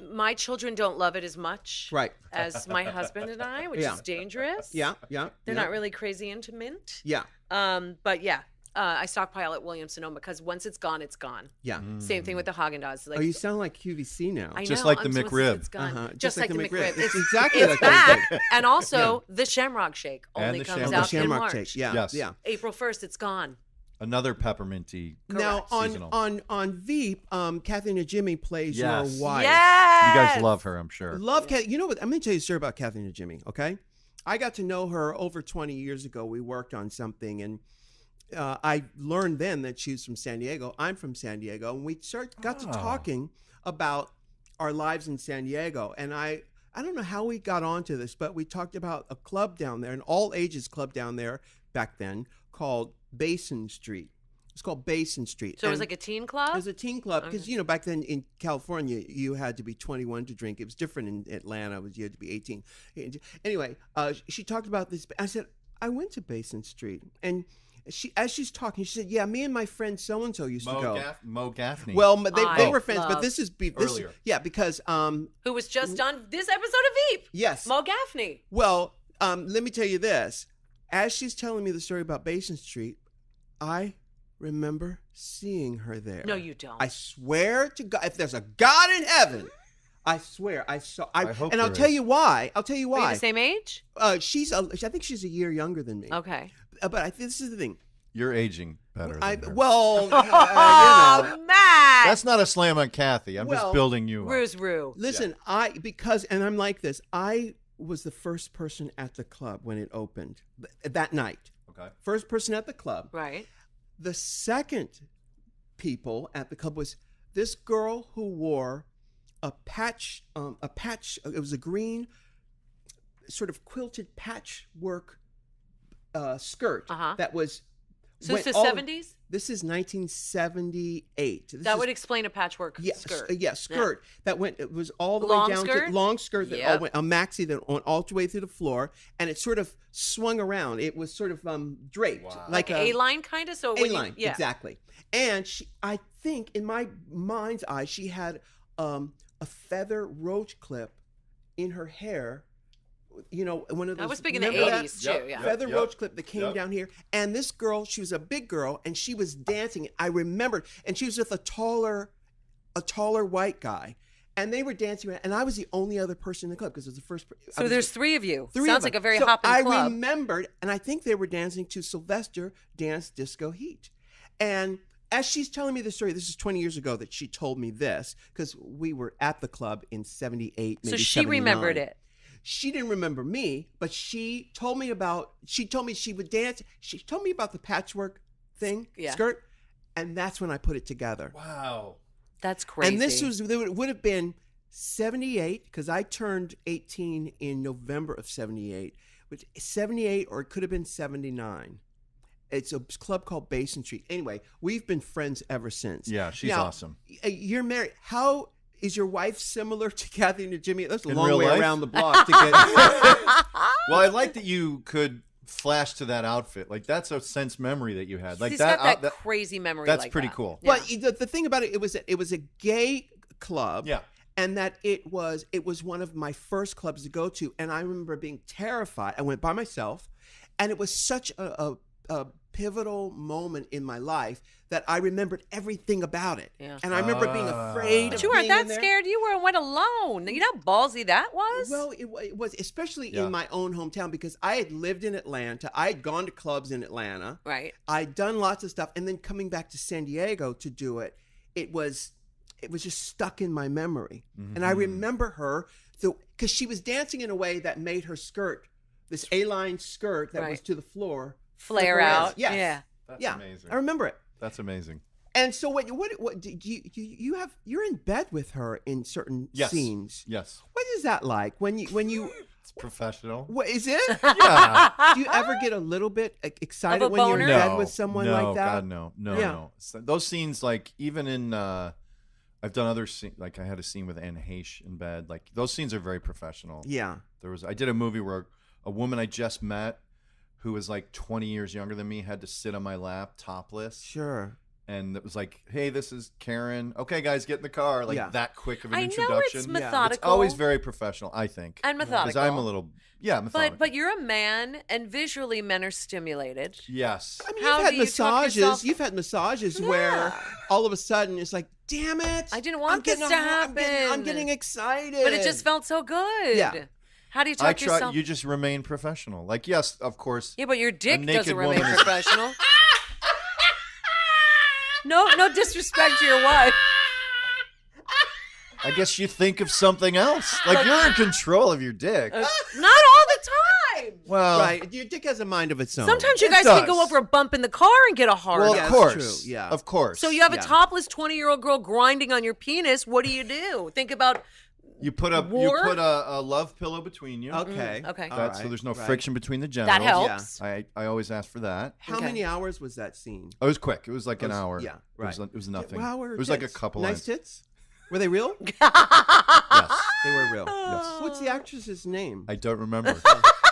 My children don't love it as much Right. as my husband and I, which Yeah. is dangerous. Yeah. They're not really crazy into mint. Yeah. But yeah, I stockpile at Williams Sonoma because once it's gone, it's gone. Yeah. Same thing with the Haagen-Dazs. Like, Oh, you sound like QVC now. I Just know, like the once McRib. It's gone. Uh-huh. Just like the McRib. It's exactly it's like the back. McRib. And also the Shamrock Shake And only the comes Shamrock- The out in Shamrock March. Shake. Yeah. Yes. Yeah. April 1st, it's gone. Another pepperminty. Now Seasonal. on Veep, Kathy and Jimmy plays Yes. your wife. Yes. You guys love her, I'm sure. Love Kathy. You know what? I'm going to tell you a story about Kathy and Jimmy. Okay, I got to know her over 20 years ago. We worked on something, and I learned then that she's from San Diego. I'm from San Diego, and we got to talking about our lives in San Diego. And I don't know how we got onto this, but we talked about a club down there, an all ages club down there back then called Basin Street. It's called Basin Street. So it was And like a teen club? it was a teen club because back then in California you had to be 21 to drink. It was different in Atlanta. You had to be 18. Anyway, she talked about this. I said I went to Basin Street, and as she's talking, she said, "Yeah, me and my friend so and so used to go." Mo Gaffney. Well, they I were friends, but love- this is Earlier. because Who was just on this episode of Veep? yes. Mo Gaffney. Well, let me tell you this. As she's telling me the story about Basin Street, I remember seeing her there. No, you don't. I swear to God, if there's a God in heaven, I swear I saw. I hope and I'll there tell is. you why. I'll tell you Are you why. the same age? I think she's a year younger than me. Okay. But I think this is the thing. You're aging better than her. Oh, Matt. That's not a slam on Kathy. I'm Well, just building you up. Ruse Rue. Listen, and I'm like this. I was the first person at the club when it opened that night. Okay. First person at the club. Right. The second people at the club was this girl who wore a patch. It was a green, sort of quilted patchwork skirt that was. So went it's the all- 70s? This is 1978. That would explain a patchwork skirt. Skirt that went. It was all the Long way down skirt? to long skirt that all Yep. went a maxi that went all the way through the floor, and it sort of swung around. It was sort of draped Like a A-line kind of? So when A-line, you, yeah. exactly. And I think in my mind's eye, she had a feather roach clip in her hair one of those. That was big in the remember that 80s too. Yeah. feather roach clip that came down here, and this girl, she was a big girl, and she was dancing. I remembered, and she was with a taller white guy, and they were dancing around, and I was the only other person in the club because it was the first. So there's 3 of you. Three Sounds of like us. a very so hopping club. I remembered, and I think they were dancing to Sylvester Dance Disco Heat, and. As she's telling me the story, this is 20 years ago that she told me this, because we were at the club in 78, maybe So she 79. remembered it. She didn't remember me, but she told me she would dance. She told me about the patchwork thing, skirt, and that's when I put it together. Wow. That's crazy. And this would have been 78, because I turned 18 in November of 78, which 78, or it could have been 79. It's a club called Basin Street. Anyway, we've been friends ever since. Yeah, she's awesome. You're married. How is your wife similar to Kathy and Jimmy? That's a In long real way life? around the block to get. Well, I like that you could flash to that outfit. Like, that's a sense memory that you had. Like He's that. got that crazy memory. That's like pretty that. cool. Yeah. But the thing about it was a gay club. Yeah. And that it was one of my first clubs to go to, and I remember being terrified. I went by myself, and it was such a pivotal moment in my life that I remembered everything about it. Yeah. And I remember being afraid. But of you weren't being that in there. scared. You went alone. You know how ballsy that was? Well, it was, especially in my own hometown, because I had lived in Atlanta. I had gone to clubs in Atlanta. Right. I'd done lots of stuff. And then coming back to San Diego to do it, it was just stuck in my memory. Mm-hmm. And I remember her, because she was dancing in a way that made her skirt, this A-line skirt that was to the floor, flare out. Yes. Yeah. That's yeah. amazing. I remember it. That's amazing. And so what do you're in bed with her in certain scenes. Yes. What is that like when you It's professional. what is it? Yeah. Do you ever get a little bit excited Of a when you're in boner? bed with someone no, like that? God, no. So those scenes, like, even in I've done other scenes, like I had a scene with Anne Heche in bed. Like, those scenes are very professional. Yeah. I did a movie where a woman I just met, who was like 20 years younger than me, had to sit on my lap topless. Sure. And it was like, hey, this is Karen. Okay, guys, get in the car. Like, that quick of an introduction. know it's methodical. It's always very professional, I think. And methodical. Because I'm a little, methodical. But you're a man, and visually men are stimulated. Yes. I mean, How you've do you talk yourself- You've had massages where all of a sudden it's like, damn it! I didn't want this to happen. I'm getting excited, But it just felt so good. Yeah. How do you talk yourself? You just remain professional. Like, yes, of course. Yeah, but your dick naked doesn't remain woman is- professional. No disrespect to your wife. I guess you think of something else. Like, you're in control of your dick. Not all the time. Well, right. Your dick has a mind of its own. Sometimes you It guys can does. go over a bump in the car and get a hard well, on. of that's course. true, yeah. Of course. So you have a Yeah. topless 20-year-old girl grinding on your penis. What do you do? Think about You put a love pillow between you. Okay. Okay. All So right, there's no right. friction between the genitals. that helps. I always ask for that. How Okay. many hours was that scene? It was quick. It was like an was- hour. yeah, right. It was nothing. How were It was like a tits? couple nice lines. tits. Were they real? Yes. They were real. Oh. What's the actress's name? I don't remember.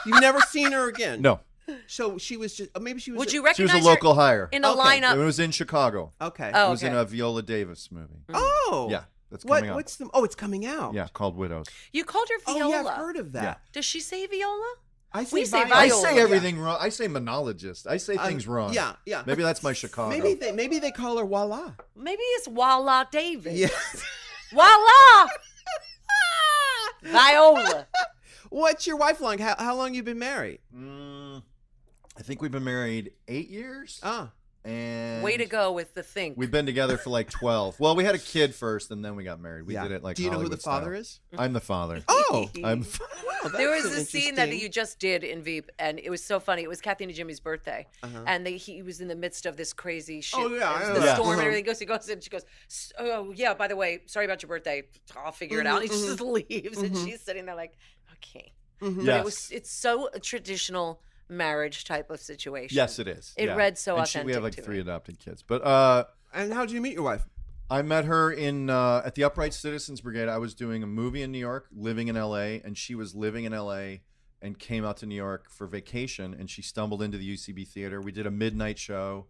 You've never seen her again. No. So she was just. Maybe she was. Would you She was recognize a local hire. her in a Okay. It lineup? was in Chicago. Okay. Oh. It was in okay. a Viola Davis movie. Oh. Yeah. That's coming out. What's the? Oh, it's coming out. Yeah, called Widows. You called her Oh Viola. yeah, I've heard of that. Yeah. Does she say Viola? I say We say Viola. I Viola. say everything wrong. I say monologist. I say things wrong. Yeah, yeah. Maybe that's my Chicago. Maybe they call her Voila. Maybe it's Walla Davis. Yeah. Voila! Viola. What's your wife like? How long you been married? I think we've been married 8 years. Ah. And Way to go with the think. We've been together for like 12. Well, we had a kid first, and then we got married. We Yeah. did it like Do you know who Hollywood the father style. is? I'm the father. Oh. I'm. Wow, There that's was an a scene that interesting- you just did in Veep, and it was so funny. It was Kathy and Jimmy's birthday, Uh-huh. and he was in the midst of this crazy shit. Oh, yeah, It was I the know that. storm and Uh-huh. everything. He goes in, she goes, "Oh yeah, by the way, sorry about your birthday. I'll figure it out." And he just leaves, and she's sitting there like, "Okay." Mhm. Yes. It's so a traditional marriage type of situation. Yes, it is. It yeah. read so and authentic. we have like to 3 me. adopted kids, but And how did you meet your wife? I met her in at the Upright Citizens Brigade. I was doing a movie in New York, living in LA, and she was living in LA and came out to New York for vacation, and she stumbled into the UCB theater. We did a midnight show,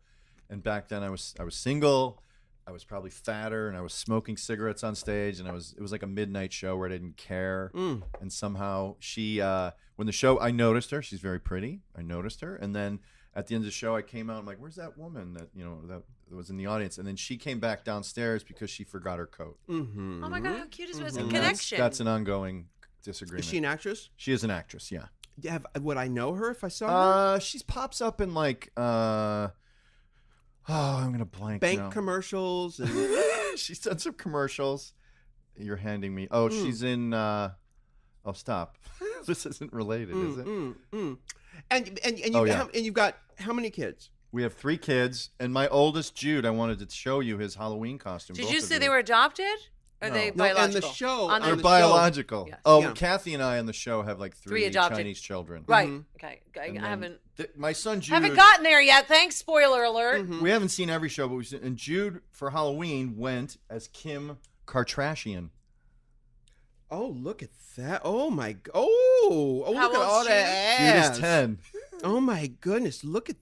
and back then I was single, I was probably fatter, and I was smoking cigarettes on stage, and it was like a midnight show where I didn't care. And somehow she, when the show, I noticed her. She's very pretty. I noticed her, and then at the end of the show, I came out. I'm like, "Where's that woman that that was in the audience?" And then she came back downstairs because she forgot her coat. Oh my God, how cute is this? A And connection. That's an ongoing disagreement. Is she an actress? She is an actress. Yeah. Would I know her if I saw her? She pops up in like I'm gonna blank. Bank now. commercials and She's done some commercials. You're handing me. Oh, she's in. Oh, stop. This isn't related, is it? And you've got how many kids? We have 3 kids, and my oldest Jude. I wanted to show you his Halloween costume. Did both you of say they were adopted? Or are they No, biological? and the show On They're the biological. Yes. Oh, Yeah. Kathy and I on the show have like 3 adopted. Chinese children. Right. Okay. And I then haven't my son Jude. haven't gotten there yet. Thanks. Spoiler alert. We haven't seen every show, but we've seen. And Jude for Halloween went as Kim Kardashian. Oh, look at that! Oh my! Oh, How look at old's all Jude? that Jude ass! is 10. Oh my goodness! Look at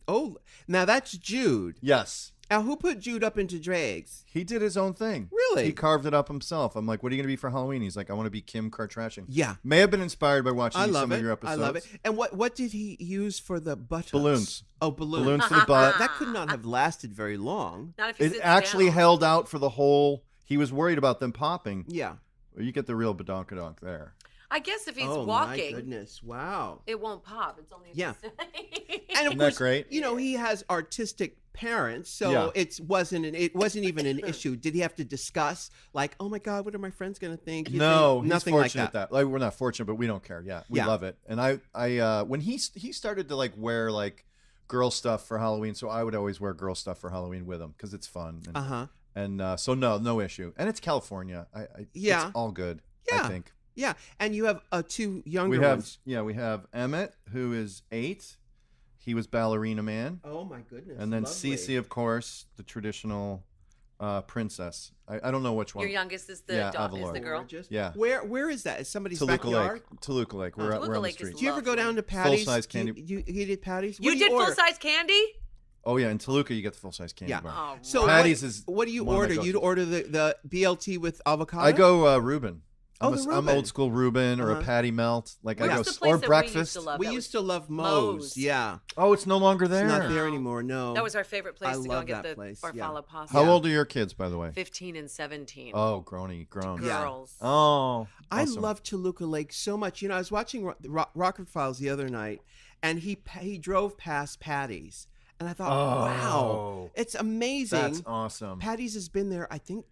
now that's Jude. Yes. Now who put Jude up into drags? He did his own thing. Really? He carved it up himself. I'm like, what are you going to be for Halloween? He's like, I want to be Kim Kardashian. Yeah, May have been inspired by watching I love some it. of your episodes. I love it. And what did he use for the buttocks? Balloons. Oh, balloons. Balloons for the butt. That could not have lasted very long. Not if he It sits actually down. held out for the whole. He was worried about them popping. Yeah. Well, you get the real badonkadonk there. I guess if he's Oh walking, my goodness! Wow. it won't pop. It's only Yeah. yeah. And of Isn't that course, great? he has artistic parents, so Yeah. it wasn't even an issue. Did he have to discuss like, oh my God, what are my friends going to think? No, he's nothing like fortunate that. Like we're not fortunate, but we don't care. Yeah, we Yeah. love it. And I when he started to like wear like girl stuff for Halloween, so I would always wear girl stuff for Halloween with him because it's fun. And, And so no issue. And it's California. Yeah. It's all good. Yeah. I think. Yeah, and you have 2 younger We have ones. we have Emmett, who is 8. He was Ballerina Man. Oh my goodness! And then lovely. Cece, of course, the traditional princess. I don't know which one. Your youngest is the Yeah, dog, is Avalor. the girl. Gorgeous. Yeah. Where is that? Is somebody's Toluca backyard? Lake. Toluca Lake. We're Toluca on the Lake is street. Do you ever go Lovely. down to Patty's? Full-size Do you- candy. You did Patty's? What You do did order? full size candy? Oh yeah, in Toluca you get the full size candy Yeah. bar. Oh, So Patty's what, is what do you one of my order? go-tos. You'd order the BLT with avocado? I go Reuben. Oh, I'm the I'm Reuben. old school Reuben or Uh-huh. a patty melt. Like I What's go the place or that breakfast. we used to love? We That used was to love Moe's. Moe's. Yeah. Oh, it's no longer there. It's not there No. anymore, no. That was our favorite place I to go love and get that the place, farfalle yeah. pasta. How Yeah. old are your kids, by the way? 15 and 17. Oh, growny, grown. Yeah. Girls. Oh, I awesome. love Toluca Lake so much. I was watching Rocket Files the other night, and he drove past Patty's, and I thought, Oh. wow, it's amazing. That's awesome. Patty's has been there, I think,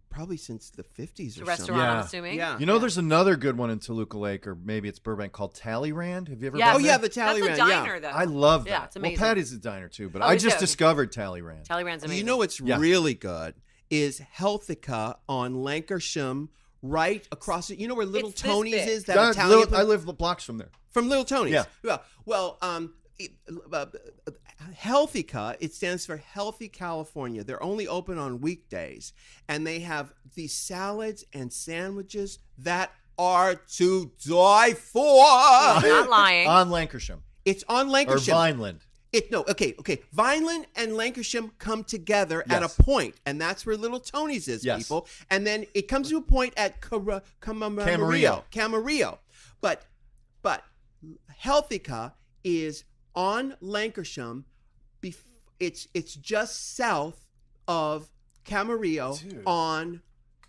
probably since the 50s The or restaurant, something. I'm Yeah. assuming. Yeah. You know, there's another good one in Toluca Lake, or maybe it's Burbank, called Talleyrand. Have you ever? Yes. Oh been yeah, there? the Talleyrand. That's a diner, yeah. though. I love that. Yeah, it's amazing. Well, Patty's a diner too, but Oh, I me just too. discovered Talleyrand. Talleyrand's amazing. You know what's Yeah. really good is Healthica on Lancashire, right across it. You know where Little It's this Tony's big. is? That God, Italian. I live blocks from there. From Little Tony's. Yeah. Well, Healthica, it stands for Healthy California. They're only open on weekdays, and they have these salads and sandwiches that are to die for. Not lying. On Lancashire It's on or Lancashire. Vineland. Okay. Vineland and Lancashire come together at Yes. a point, and that's where Little Tony's is, Yes. people. And then it comes to a point at Camarillo. But Healthica is on Lancashire. It's just south of Camarillo Dude. on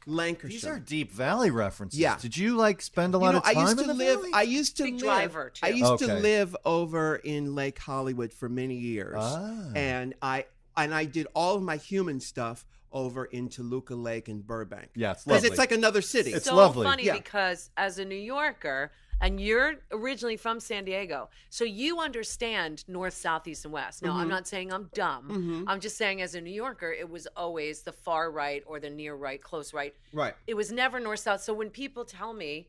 Lancashire. These are Deep Valley references. Yeah. Did you like spend a lot of time I used in to the live. valley? I used to Big live. driver, too. I used to Okay. live over in Lake Hollywood for many years, Ah. and I did all of my human stuff over in Toluca Lake and Burbank. Yeah, it's because lovely. it's like another city. It's so lovely. funny Yeah. because as a New Yorker, and you're originally from San Diego, so you understand north, south, east, and west. Now, I'm not saying I'm dumb. I'm just saying as a New Yorker, it was always the far right or the near right, close right. Right. It was never north, south. So when people tell me,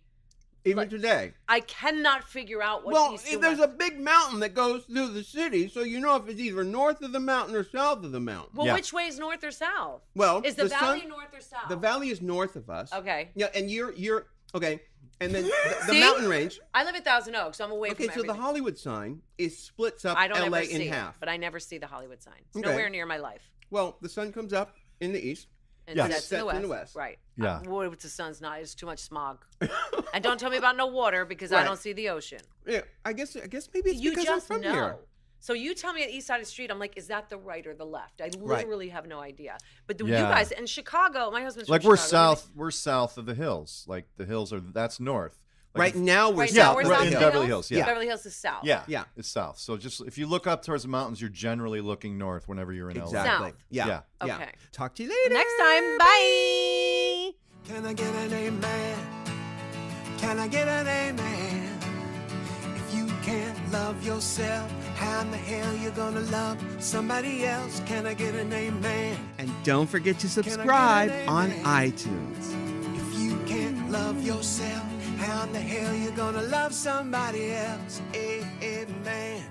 Even today. I cannot figure out what Well, east and there's west. a big mountain that goes through the city, so you know if it's either north of the mountain or south of the mountain. Well, Yeah. which way is north or south? Well, Is the valley sun- north or south? The valley is north of us. Okay. Yeah, and you're okay. And then the See? mountain range. I live in Thousand Oaks, so I'm away Okay, from so everything. the Hollywood sign splits up I don't LA ever see in it, half. but I never see the Hollywood sign. It's Okay. nowhere near my life. Well, the sun comes up in the east, And Yes. sets in the west. Right. Yeah. What if the sun's not? It's too much smog. And don't tell me about no water because I Right. don't see the ocean. Yeah, I guess maybe it's You because just I'm from know. here. So you tell me at East Side of the Street, I'm like, is that the right or the left? I Right. literally have no idea. But you Yeah. guys in Chicago, my husband's Like from we're Chicago. south. We're south of the hills. Like the hills are. That's north. Like Right now we're Right south. now we're right south in of Beverly the Hills, yeah. Beverly Hills is south. Yeah, Yeah. it's south. So just if you look up towards the mountains, you're generally looking north whenever you're in Exactly. South. Yeah. Yeah. Yeah. Okay. Talk to you later. Next time, bye. Can I get an amen? Can I get an amen? If you can't love yourself, how in the hell you gonna love somebody else? Can I get an amen? And don't forget to subscribe on iTunes. If you can't love yourself, how in the hell you gonna love somebody else? Amen.